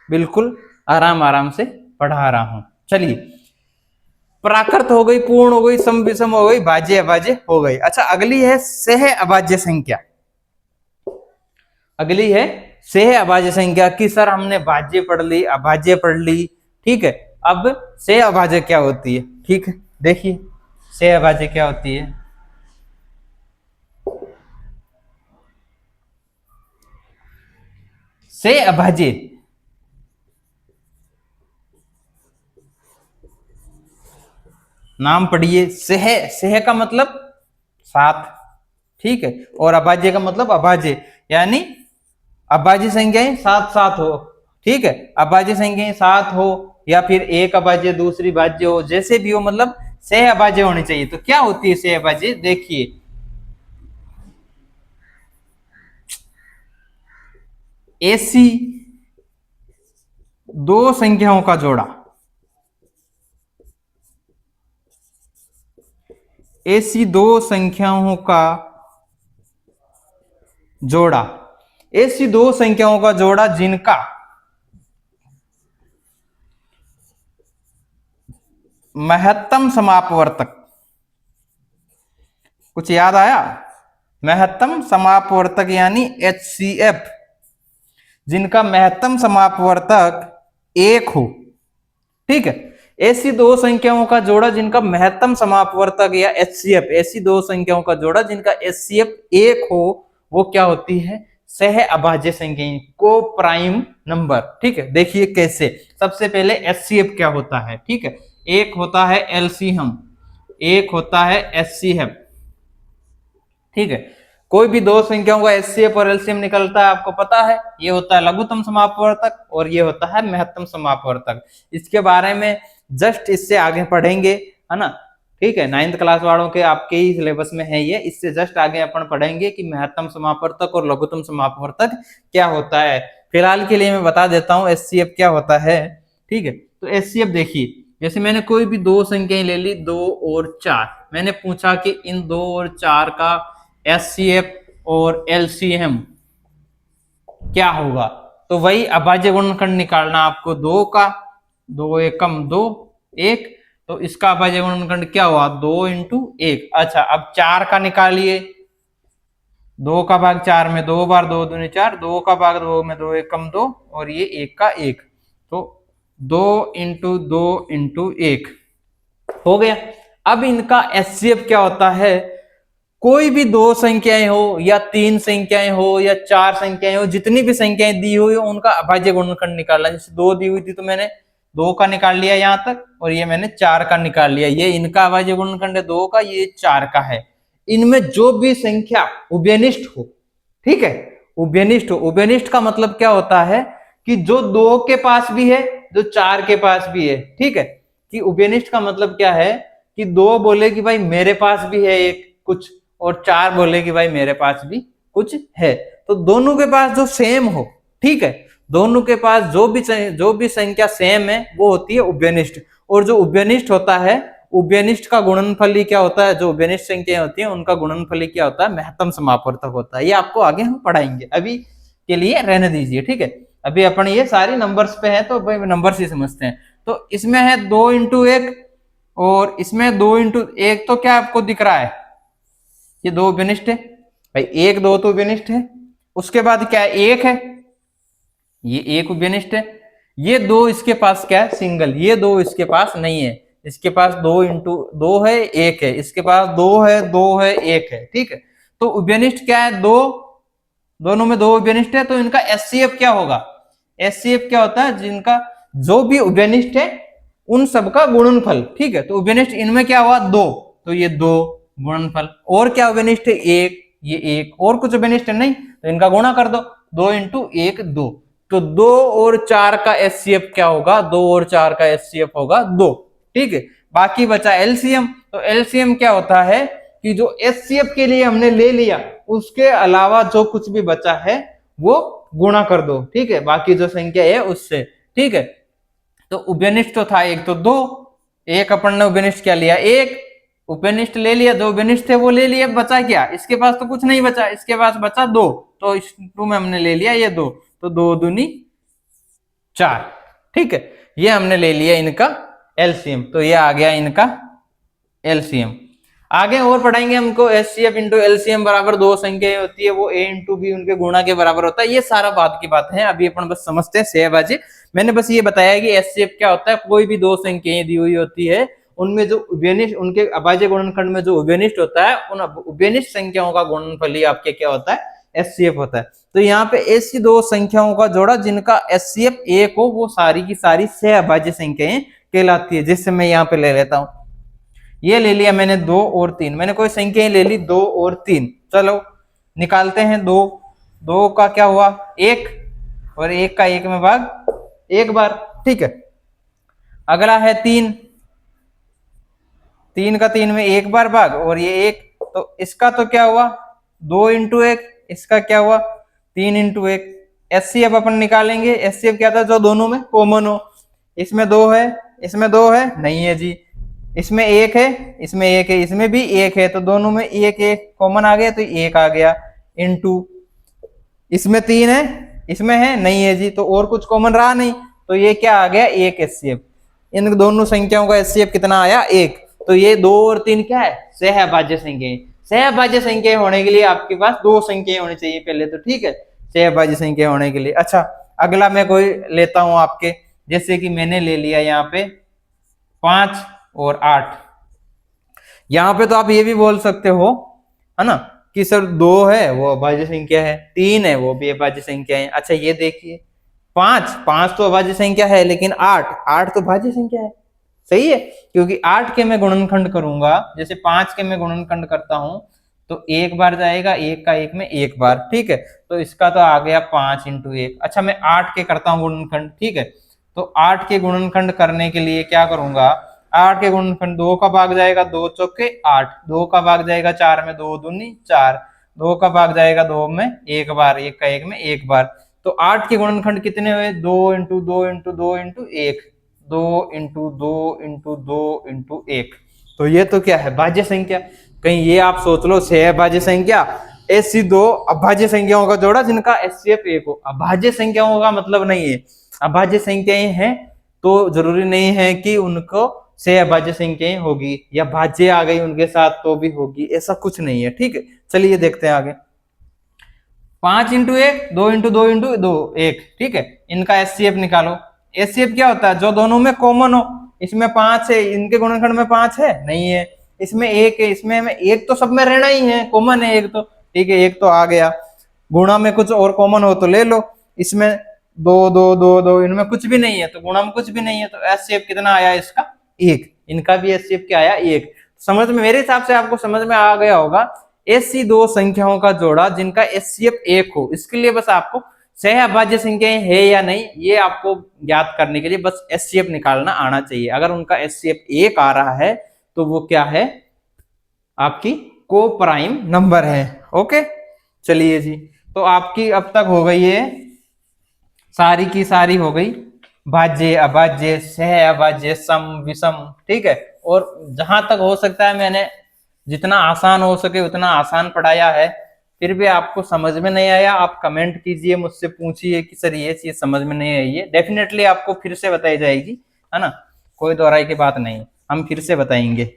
बिल्कुल आराम से पढ़ा रहा हूं। चलिए, प्राकृत हो गई, पूर्ण हो गई, सम विषम हो गई, भाज्य अभाज्य हो गई। अच्छा, अगली है सह अभाज्य संख्या। अगली है सह अभाज्य संख्या की सर हमने भाज्य पढ़ ली, अभाज्य पढ़ ली, ठीक है। अब सह अभाज्य क्या होती है? ठीक है, देखिए सह अभाज्य क्या होती है। सह अभाज्य नाम पढ़िए, सह का मतलब 7, ठीक है, और अभाज्य का मतलब अभाज्य, यानी अभाज्य संख्याएं 7 हो, ठीक है। अभाज्य संख्याएं 7 हो या फिर एक अभाज्य दूसरी भाज्य हो, जैसे भी हो, मतलब सह अभाज्य होनी चाहिए। तो क्या होती है सह अभाज्य? देखिए, ऐसी दो संख्याओं का जोड़ा, ऐसी दो संख्याओं का जोड़ा, ऐसी दो संख्याओं का जोड़ा जिनका महत्तम समापवर्तक, कुछ याद आया? महत्तम समापवर्तक यानी HCF, जिनका महत्तम समापवर्तक 1 हो, ठीक है। ऐसी दो संख्याओं का जोड़ा जिनका महत्तम समापवर्तक या HCF, ऐसी दो संख्याओं का जोड़ा जिनका HCF 1 हो, वो क्या होती है? सह अभाज्य संख्या, को प्राइम नंबर, ठीक है। देखिए कैसे, सबसे पहले HCF क्या होता है, ठीक है। एक होता है LCM, एक होता है HCF, ठीक है। कोई भी दो संख्याओं का HCF और LCM निकलता है, आपको पता है, ये होता है लघुत्तम समापवर्तक और ये होता है महत्तम समापवर्तक। इसके बारे में जस्ट इससे आगे पढ़ेंगे, है ना, ठीक है। 9th क्लास वालों के आपके ही सिलेबस में है ये, इससे जस्ट आगे अपन पढ़ेंगे कि महत्तम समापवर्तक और लघुत्तम समापवर्तक क्या होता है। फिलहाल के लिए मैं बता देता हूँ HCF क्या होता है, ठीक है। तो HCF देखिए, जैसे मैंने कोई भी दो संख्याएं ले ली, 2 और 4, मैंने पूछा कि इन 2 और 4 का HCF और LCM क्या होगा, तो वही अभाज्य गुणनखंड निकालना आपको। 2 का 2 एकम 2 1, तो इसका अभाज्य गुणनखंड क्या हुआ? 2 × 1। अच्छा, अब 4 का निकालिए, 2 का भाग 4 में 2 बार, 2 दूनी 4, 2 का भाग 2 में 2 एकम 2, और ये 1 का 1, तो 2 × 2 × 1 हो गया। अब इनका HCF क्या होता है? कोई भी दो संख्याएं हो या 3 संख्याएं हो या 4 संख्याएं हो, जितनी भी संख्याएं दी हुई हो उनका अभाज्य गुणनखंड निकालना। जैसे 2 दी हुई थी तो मैंने 2 का निकाल लिया यहां तक, और ये मैंने 4 का निकाल लिया। ये इनका अभाज्य गुणनखंड है 2 का, ये 4 का है। इनमें जो भी संख्या उभयनिष्ठ हो, ठीक है, उभयनिष्ठ हो। उभयनिष्ठ का मतलब क्या होता है कि जो 2 के पास भी है, जो 4 के पास भी है, ठीक है। कि उभयनिष्ठ का मतलब क्या है कि 2 बोले कि भाई मेरे पास भी है एक कुछ, और 4 बोले कि भाई मेरे पास भी कुछ है, तो दोनों के पास जो सेम हो, ठीक है, दोनों के पास जो भी संख्या सेम है वो होती है उभयनिष्ठ। और जो उभयनिष्ठ होता है उभयनिष्ठ का गुणनफल ही क्या होता है, जो उभयनिष्ठ संख्याएं होती हैं उनका गुणनफल ही क्या होता है, महत्तम समापवर्तक होता है। ये आपको आगे हम पढ़ाएंगे, अभी के लिए रहने दीजिए, ठीक है। अभी अपन ये सारी नंबर्स पे है तो भाई नंबर्स ही समझते हैं। तो इसमें है 2 × 1 और इसमें 2 × 1, तो क्या आपको दिख रहा है, ये 2 उभयनिष्ठ है भाई, 1 2 तो उभयनिष्ठ है। उसके बाद क्या है, 1 है, ये 1 उभयनिष्ठ है। ये 2 इसके पास क्या है, सिंगल, ये 2 इसके पास नहीं है, इसके पास 2 × 2 है, 1 है, इसके पास 2 है, 2 है, 1 है, ठीक है। तो उभयनिष्ठ क्या है, 2, दोनों में 2 उभयनिष्ठ है, तो इनका एचसीएफ क्या होगा, एचसीएफ क्या होता है, जिनका जो भी उभयनिष्ठ है उन सबका गुणनफल, ठीक है। तो उभयनिष्ठ इनमें क्या हुआ, 2, तो ये 2 गुणनफल, और क्या उभयनिष्ठ है, 1, ये 1, और कुछ उभयनिष्ठ नहीं, तो इनका गुणा कर दो, 2 × 1 2, तो 2 और 4 का एचसीएफ क्या होगा, 2 और 4 का एचसीएफ होगा 2, ठीक है। बाकी बचा एलसीएम, तो एलसीएम क्या होता है कि जो एचसीएफ के लिए हमने ले लिया उसके अलावा जो कुछ भी बचा है वो गुणा कर दो, ठीक है, बाकी जो संख्या है उससे, ठीक है। तो उभयनिष्ठ तो था 1, तो 2, 1 अपन ने उभयनिष्ठ क्या लिया, 1 उभयनिष्ठ ले लिया, 2 उभयनिष्ठ थे वो ले लिए, बचा क्या, इसके पास तो कुछ नहीं बचा, इसके पास बचा 2, तो इस 2 में हमने ले लिया ये 2, तो 2 दूनी 4, ठीक है। ये हमने ले लिया इनका एलसीएम, तो ये आ गया इनका एलसीएम। आगे और पढ़ाएंगे हमको एचसीएफ इंटू एलसीएम बराबर 2 संख्याएं होती है, वो ए इंटू बी उनके गुणा के बराबर होता है। ये सारा बात की बात है, अभी अपन बस समझते हैं सेहबाजी। मैंने बस ये बताया कि एचसीएफ क्या होता है, कोई भी 2 संख्याएं दी हुई होती है उनमें जो उभयनिष्ठ, उनके अभाज्य गुणनखंड में जो उभयनिष्ठ होता है उन उभयनिष्ठ संख्याओं का गुणनफल ही आपके क्या होता है, एचसीएफ होता है। तो यहाँ पे ऐसी 2 संख्याओं का जोड़ा जिनका एचसीएफ 1 हो वो सारी की सारी सहअभाज्य संख्याएं कहलाती है। जैसे मैं यहाँ पे ले लेता हूं, ये ले लिया मैंने 2 और 3, मैंने कोई संख्या ले ली 2 और 3, चलो निकालते हैं। 2 2 का क्या हुआ 1, और 1 का 1 में भाग 1 बार, ठीक है। अगला है 3, 3 का 3 में 1 बार भाग, और ये 1, तो इसका तो क्या हुआ 2 × 1, इसका क्या हुआ 3 × 1। एचसीएफ अपन निकालेंगे, एचसीएफ क्या था, जो दोनों में कॉमन हो। इसमें 2 है, इसमें 2 है, नहीं है जी, इसमें 1 है, इसमें 1 है, इसमें भी 1 है, तो दोनों में 1 1 कॉमन आ गया, तो 1 आ गया, इनटू इसमें 3 है, इसमें है, नहीं है जी, तो और कुछ कॉमन रहा नहीं, तो ये क्या आ गया 1 एचसीएफ। इन दोनों संख्याओं का एचसीएफ कितना आया 1। तो ये 2 और 3 क्या है, सहअभाज्य संख्याएं। सहअभाज्य संख्याएं होने के लिए आपके पास 2 संख्याएं होनी चाहिए पहले, तो ठीक है, सहअभाज्य संख्या होने के लिए। अच्छा, अगला मैं कोई लेता हूं आपके, जैसे कि मैंने ले लिया यहाँ पे 5 और 8। यहां पे तो आप ये भी बोल सकते हो, है ना, कि सर 2 है वो अभाज्य संख्या है, 3 है वो भी अभाज्य संख्या है। अच्छा ये देखिए 5 तो अभाज्य संख्या है, लेकिन 8 तो भाज्य संख्या है, सही है, क्योंकि 8 के मैं गुणनखंड करूंगा, जैसे 5 के मैं गुणनखंड करता हूं तो 1 बार जाएगा, 1 का 1 में 1 बार, ठीक है। तो इसका तो आ गया 5 × 1। अच्छा मैं 8 के करता हूं गुणनखंड, ठीक है, तो 8 के गुणनखंड करने के लिए क्या करूंगा, 8 के गुणनखंड 2 का भाग जाएगा, 2 चौके 8, 2 का भाग जाएगा 4 में, 2 दूनी 4, 2 का भाग जाएगा 2 में 1 बार, 1 का 1 में 1 बार। तो 8 के गुणनखंड कितने हुए, 2 × 2 × 2 × 1, 2 × 2 × 2 × 1। तो ये तो क्या है, भाज्य संख्या। कहीं ये आप सोच लो सहअभाज्य संख्या, ऐसी 2 अभाज्य संख्याओं का जोड़ा जिनका एचसीएफ 1 हो। अभाज्य संख्याओं का मतलब नहीं है, अभाज्य संख्याएं हैं तो जरूरी नहीं है कि उनको सहअभाज्य संख्याएं होगी या भाज्य आ गई उनके साथ तो भी होगी, ऐसा कुछ नहीं है, ठीक है। चलिए देखते हैं आगे। 5 × 1, 2 × 2 × 2 1, ठीक है। इनका एचसीएफ निकालो। एचसीएफ क्या होता है, जो दोनों में कॉमन हो। इसमें 5 है, इनके गुणनखंड में 5 है, नहीं है, इसमें 1 है, इसमें 1 तो सब में रहना ही है, कॉमन है 1 तो, ठीक है, 1 तो आ गया। गुणा में कुछ और कॉमन हो तो ले लो, इसमें 2 2 2 2, इनमें कुछ भी नहीं है तो गुणा में कुछ भी नहीं है, तो एचसीएफ कितना आया इसका 1। इनका भी एचसीएफ क्या आया 1। समझ में, मेरे हिसाब से आपको समझ में आ गया होगा ऐसी 2 संख्याओं का जोड़ा जिनका एचसीएफ 1 हो। इसके लिए बस आपको सहअभाज्य संख्याएं है या नहीं ये आपको ज्ञात करने के लिए बस एचसीएफ निकालना आना चाहिए। अगर उनका एचसीएफ 1 आ रहा है तो वो क्या है, आपकी को प्राइम नंबर है। ओके, चलिए जी, तो आपकी अब तक हो गई है, सारी की सारी हो गई भाज्य, अभाज्य, सह अभाज्य, सम, विषम, ठीक है। और जहां तक हो सकता है मैंने जितना आसान हो सके उतना आसान पढ़ाया है। फिर भी आपको समझ में नहीं आया, आप कमेंट कीजिए, मुझसे पूछिए कि सर ये चीज समझ में नहीं आई है, डेफिनेटली आपको फिर से बताई जाएगी, है ना, कोई दोहराई की बात नहीं, हम फिर से बताएंगे।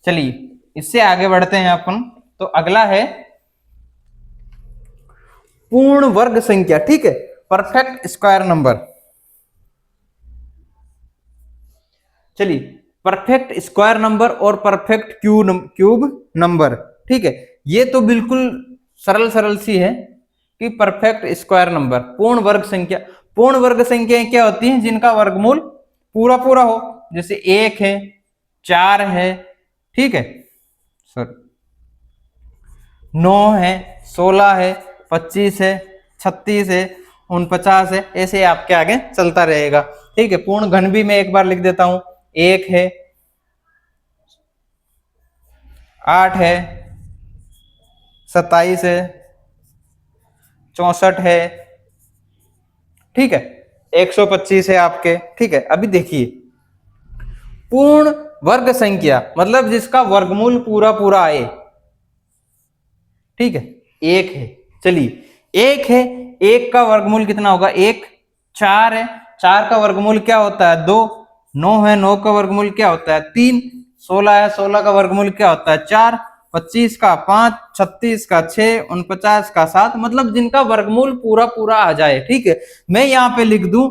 चलिए इससे आगे बढ़ते हैं अपन। तो अगला है पूर्ण वर्ग संख्या, ठीक है, परफेक्ट स्क्वायर नंबर। चलिए परफेक्ट स्क्वायर नंबर और परफेक्ट क्यूब नंबर, ठीक है, ये तो बिल्कुल सरल सरल सी है कि परफेक्ट स्क्वायर नंबर, पूर्ण वर्ग संख्या। पूर्ण वर्ग संख्याएं क्या होती हैं? जिनका वर्गमूल पूरा पूरा हो, जैसे 1 है, 4 है, ठीक है, सॉरी 9 है, 16 है, 25 है, 36 है, 49 है, ऐसे आपके आगे चलता रहेगा, ठीक है। पूर्ण घन भी मैं एक बार लिख देता हूं, 1 है, 8 है, 27 है, 64 है, ठीक है, 125 है आपके, ठीक है। अभी देखिए पूर्ण वर्ग संख्या मतलब जिसका वर्गमूल पूरा पूरा आए, ठीक है, 1 है। चलिए 1 है, 1 का वर्गमूल कितना होगा? 1, 4 है, 4 का वर्गमूल क्या होता है? 2, 9 है, 9 का वर्गमूल क्या होता है? 3, 16 है, 16 का वर्गमूल क्या होता है? 4, 25 का 5, 36 का 6, 49 का 7, मतलब जिनका वर्गमूल पूरा पूरा आ जाए, ठीक है। मैं यहाँ पे लिख दूं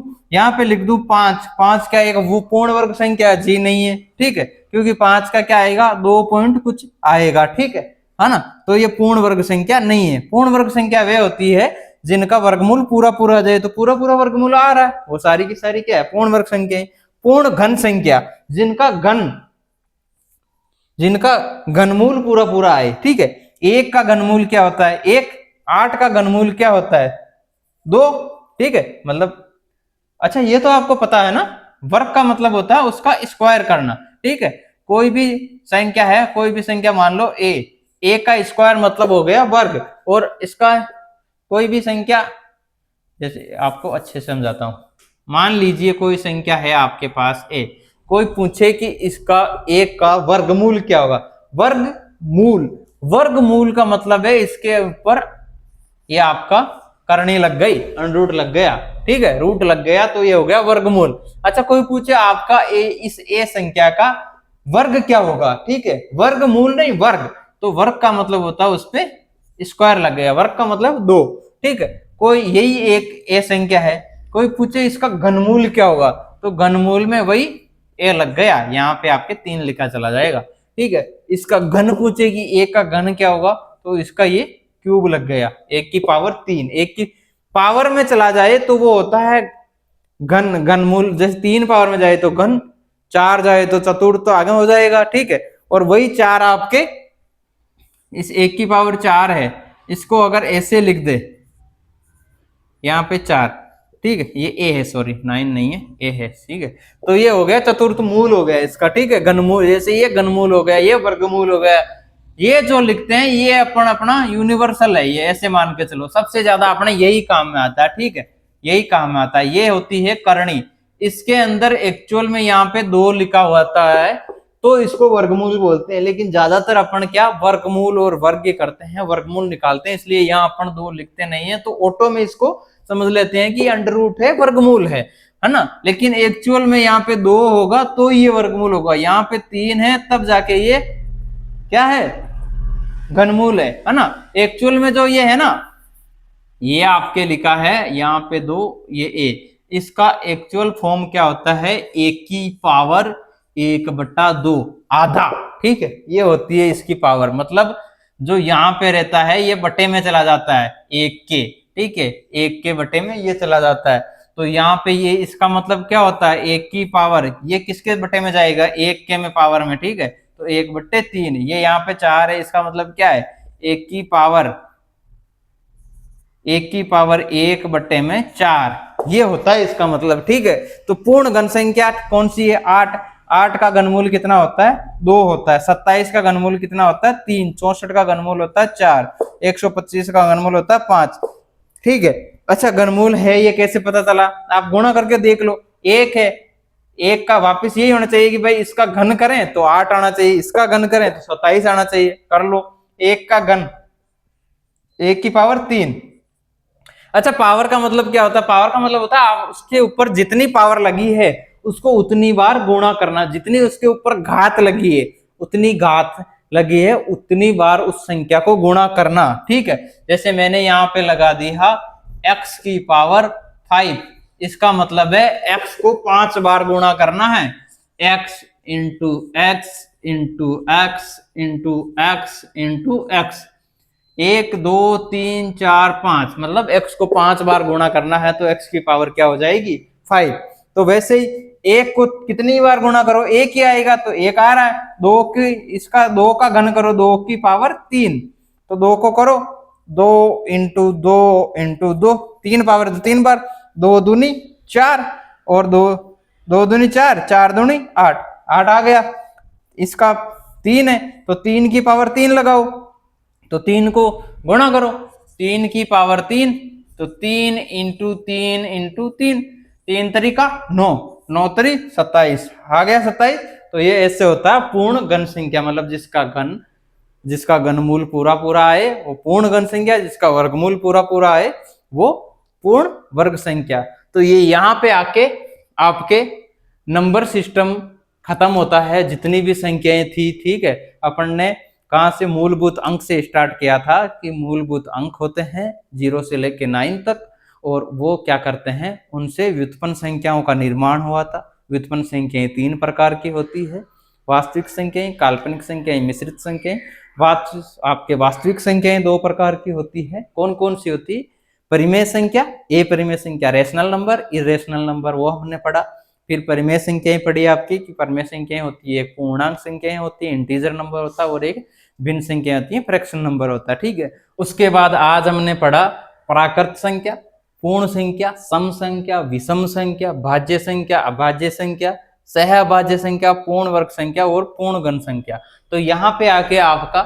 5, 5 क्या एक वो पूर्ण वर्ग संख्या? जी नहीं है, ठीक है, क्योंकि 5 का क्या आएगा? 2 पॉइंट कुछ आएगा, ठीक है ना। तो ये पूर्ण वर्ग संख्या नहीं है। पूर्ण वर्ग संख्या वे होती है जिनका वर्गमूल पूरा पूरा आ जाए, तो पूरा पूरा वर्गमूल आ रहा है, वो सारी की सारी क्या है? पूर्ण वर्ग संख्या। पूर्ण घन संख्या, जिनका घनमूल पूरा पूरा आए, ठीक है। 1 का घनमूल क्या होता है? 1, 8 का घनमूल क्या होता है? 2, ठीक है, मतलब अच्छा ये तो आपको पता है ना, वर्ग का मतलब होता है उसका स्क्वायर करना, ठीक है। कोई भी संख्या है, कोई भी संख्या मान लो ए का स्क्वायर मतलब हो गया वर्ग, और इसका कोई भी संख्या, जैसे आपको अच्छे से समझाता हूं, मान लीजिए कोई संख्या है आपके पास ए, कोई पूछे कि इसका एक का वर्गमूल क्या होगा? वर्गमूल, वर्गमूल का मतलब है इसके ऊपर ये आपका करनी लग गई, रूट लग गया, ठीक है, रूट लग गया तो ये हो गया वर्गमूल। अच्छा कोई पूछे आपका इस ए संख्या का वर्ग क्या होगा? ठीक है, वर्गमूल नहीं वर्ग, तो वर्ग का मतलब होता है उस पे स्क्वायर लग गया, वर्ग का मतलब 2, ठीक है। कोई यही एक ए संख्या है, कोई पूछे इसका घनमूल क्या होगा, तो घनमूल में वही ए लग गया, यहाँ पे आपके 3 लिखा चला जाएगा, ठीक है। इसका घन पूछे कि ए का घन क्या होगा, तो इसका ये क्यूब लग गया, 1 की पावर 3, 1 की पावर में चला जाए तो वो होता है घन, घनमूल, जैसे 3 पावर में जाए तो घन, 4 जाए तो चतुर्थ, तो आगे हो जाएगा, ठीक है। और वही 4 आपके इस 1 की पावर 4 है, इसको अगर ऐसे लिख दे, यहाँ पे 4, ठीक है, ये ए है, सॉरी 9 नहीं है, ए है, ठीक है। तो ये हो गया चतुर्थ मूल हो गया इसका, ठीक है, घनमूल, जैसे ये घनमूल हो गया, ये वर्गमूल हो गया। ये जो लिखते हैं ये अपना यूनिवर्सल है, ये ऐसे मान के चलो, सबसे ज्यादा अपने यही काम में आता है, ठीक है, यही काम में आता है। ये होती है करणी, इसके अंदर एक्चुअल में यहाँ पे 2 लिखा होता है, तो इसको वर्गमूल बोलते हैं, लेकिन ज्यादातर अपन क्या वर्गमूल और वर्ग करते हैं, वर्गमूल निकालते हैं, इसलिए यहाँ अपन 2 लिखते नहीं है, तो ऑटो में इसको समझ लेते हैं कि अंडर रूट है, वर्गमूल है ना। लेकिन एक्चुअल में यहाँ पे 2 होगा तो ये वर्गमूल होगा, यहाँ पे 3 है तब जाके ये क्या है? घनमूल है ना। एक्चुअल में जो ये है ना, ये आपके लिखा है यहाँ पे 2, ये ए, इसका एक्चुअल फॉर्म क्या होता है? 1 की पावर 1/2 आधा, ठीक है, ये होती है इसकी पावर, मतलब जो यहाँ पे रहता है ये बटे में चला जाता है 1 के, ठीक है, 1 के बटे में ये चला जाता है, तो यहाँ पे ये इसका मतलब क्या होता है? 1 की पावर, ये किसके बटे में जाएगा? 1 के में पावर में, ठीक है, तो 1/3, ये यहाँ पे 4 है, इसका मतलब क्या है? 1 की पावर 1/4, ये होता है इसका मतलब, ठीक है। तो पूर्ण घन संख्या कौन सी है? 8, 8 का घनमूल कितना होता है? 2 होता है। 27 का घनमूल कितना होता है? 3, 64 का घनमूल होता है 4, 125 का घनमूल होता है 5, ठीक है। अच्छा घनमूल है ये कैसे पता चला, आप गुणा करके देख लो। एक है, एक का वापस यही होना चाहिए कि भाई इसका घन करें तो 8 आना चाहिए, इसका घन करें तो 27 आना चाहिए। कर लो, एक का घन 1 की पावर 3। अच्छा पावर का मतलब क्या होता है, पावर का मतलब होता है आप उसके ऊपर जितनी पावर लगी है उसको उतनी बार गुणा करना, जितनी उसके ऊपर घात लगी है उतनी घात लगी है उतनी बार उस संख्या को गुणा करना। ठीक है, जैसे मैंने यहाँ पे लगा दिया x की पावर 5, इसका मतलब है x को 5 बार गुणा करना है, x into x into x into x into x, 1 2 3 4 5, मतलब x को 5 बार गुणा करना है तो x की पावर क्या हो जाएगी 5। तो वैसे ही एक को कितनी बार गुणा करो एक ही आएगा, तो एक आ रहा है। दो की, इसका 2 का घन करो 2 की पावर 3, तो 2 को करो 2 इंटू 2 इंटू 2, 3 पावर 3 बार, 2 दूनी 4 और 2 2 दूनी 4, 4 दूनी 8, 8 आ गया। इसका 3 है तो 3 की पावर 3 लगाओ, तो 3 को गुणा करो 3 की पावर 3, तो 3 इंटू 3 इंटू 3, 3 तरीका 9, 9 तरी 27 आ गया 27। तो ये ऐसे होता है पूर्ण घन संख्या, मतलब जिसका घनमूल पूरा पूरा आए वो पूर्ण घन संख्या, जिसका वर्गमूल पूरा पूरा आए वो पूर्ण वर्ग संख्या। तो ये यहाँ पे आके आपके नंबर सिस्टम खत्म होता है, जितनी भी संख्याएं थी। ठीक है, अपन ने कहां से, मूलभूत अंक से स्टार्ट किया था कि मूलभूत अंक होते हैं 0 से लेकर 9 तक, और वो क्या करते हैं उनसे व्युत्पन्न संख्याओं का निर्माण हुआ था। व्युत्पन्न संख्याएं 3 प्रकार की होती है, वास्तविक संख्याएं, काल्पनिक संख्याएं, मिश्रित संख्याएं। आपके वास्तविक संख्याएं 2 प्रकार की होती है, कौन कौन सी होती है, परिमेय संख्या, ए परिमेय संख्या रेशनल नंबर, इरेशनल नंबर वो हमने पढ़ा। फिर परिमेय संख्याएं पढ़ी आपकी कि परिमेय संख्याएं होती है, पूर्णांक संख्याएं होती है, इंटीजर नंबर होता है, और एक भिन्न संख्या होती है, फ्रैक्शन नंबर होता है। ठीक है, उसके बाद आज हमने पढ़ा प्राकृत संख्या, पूर्ण संख्या, सम संख्या, विषम संख्या, भाज्य संख्या, अभाज्य संख्या, सहअभाज्य संख्या, पूर्ण वर्ग संख्या और पूर्ण घन संख्या। तो यहाँ पे आके आपका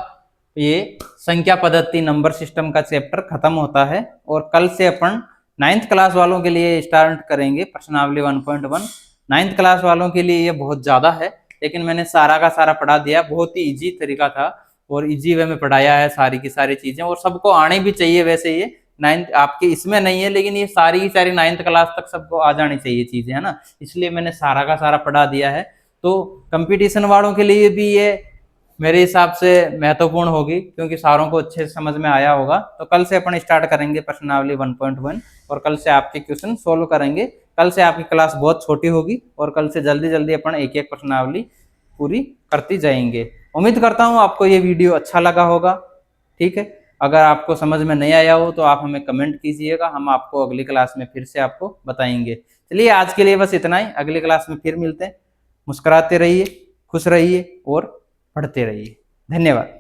ये संख्या पद्धति नंबर सिस्टम का चैप्टर खत्म होता है, और कल से अपन 9th क्लास वालों के लिए स्टार्ट करेंगे प्रश्नावली 1.1। 9th क्लास वालों के लिए ये बहुत ज्यादा है, लेकिन मैंने सारा का सारा पढ़ा दिया, बहुत ही इजी तरीका था और इजी वे में पढ़ाया है सारी की सारी चीजें, और सबको आने भी चाहिए। वैसे ये 9th आपके इसमें नहीं है, लेकिन ये सारी की सारी 9th क्लास तक सबको आ जानी चाहिए चीजें, है ना, इसलिए मैंने सारा का सारा पढ़ा दिया है। तो कंपटीशन वालों के लिए भी ये मेरे हिसाब से महत्वपूर्ण होगी, क्योंकि सारों को अच्छे से समझ में आया होगा। तो कल से अपन स्टार्ट करेंगे प्रश्नावली 1.1, और कल से आपके क्वेश्चन सोल्व करेंगे। कल से आपकी क्लास बहुत छोटी होगी, और कल से जल्दी जल्दी अपन एक एक प्रश्नावली पूरी करती जाएंगे। उम्मीद करता हूँ आपको ये वीडियो अच्छा लगा होगा। ठीक है, अगर आपको समझ में नहीं आया हो तो आप हमें कमेंट कीजिएगा, हम आपको अगली क्लास में फिर से आपको बताएंगे। चलिए आज के लिए बस इतना ही, अगली क्लास में फिर मिलते हैं। मुस्कुराते रहिए, खुश रहिए और पढ़ते रहिए। धन्यवाद।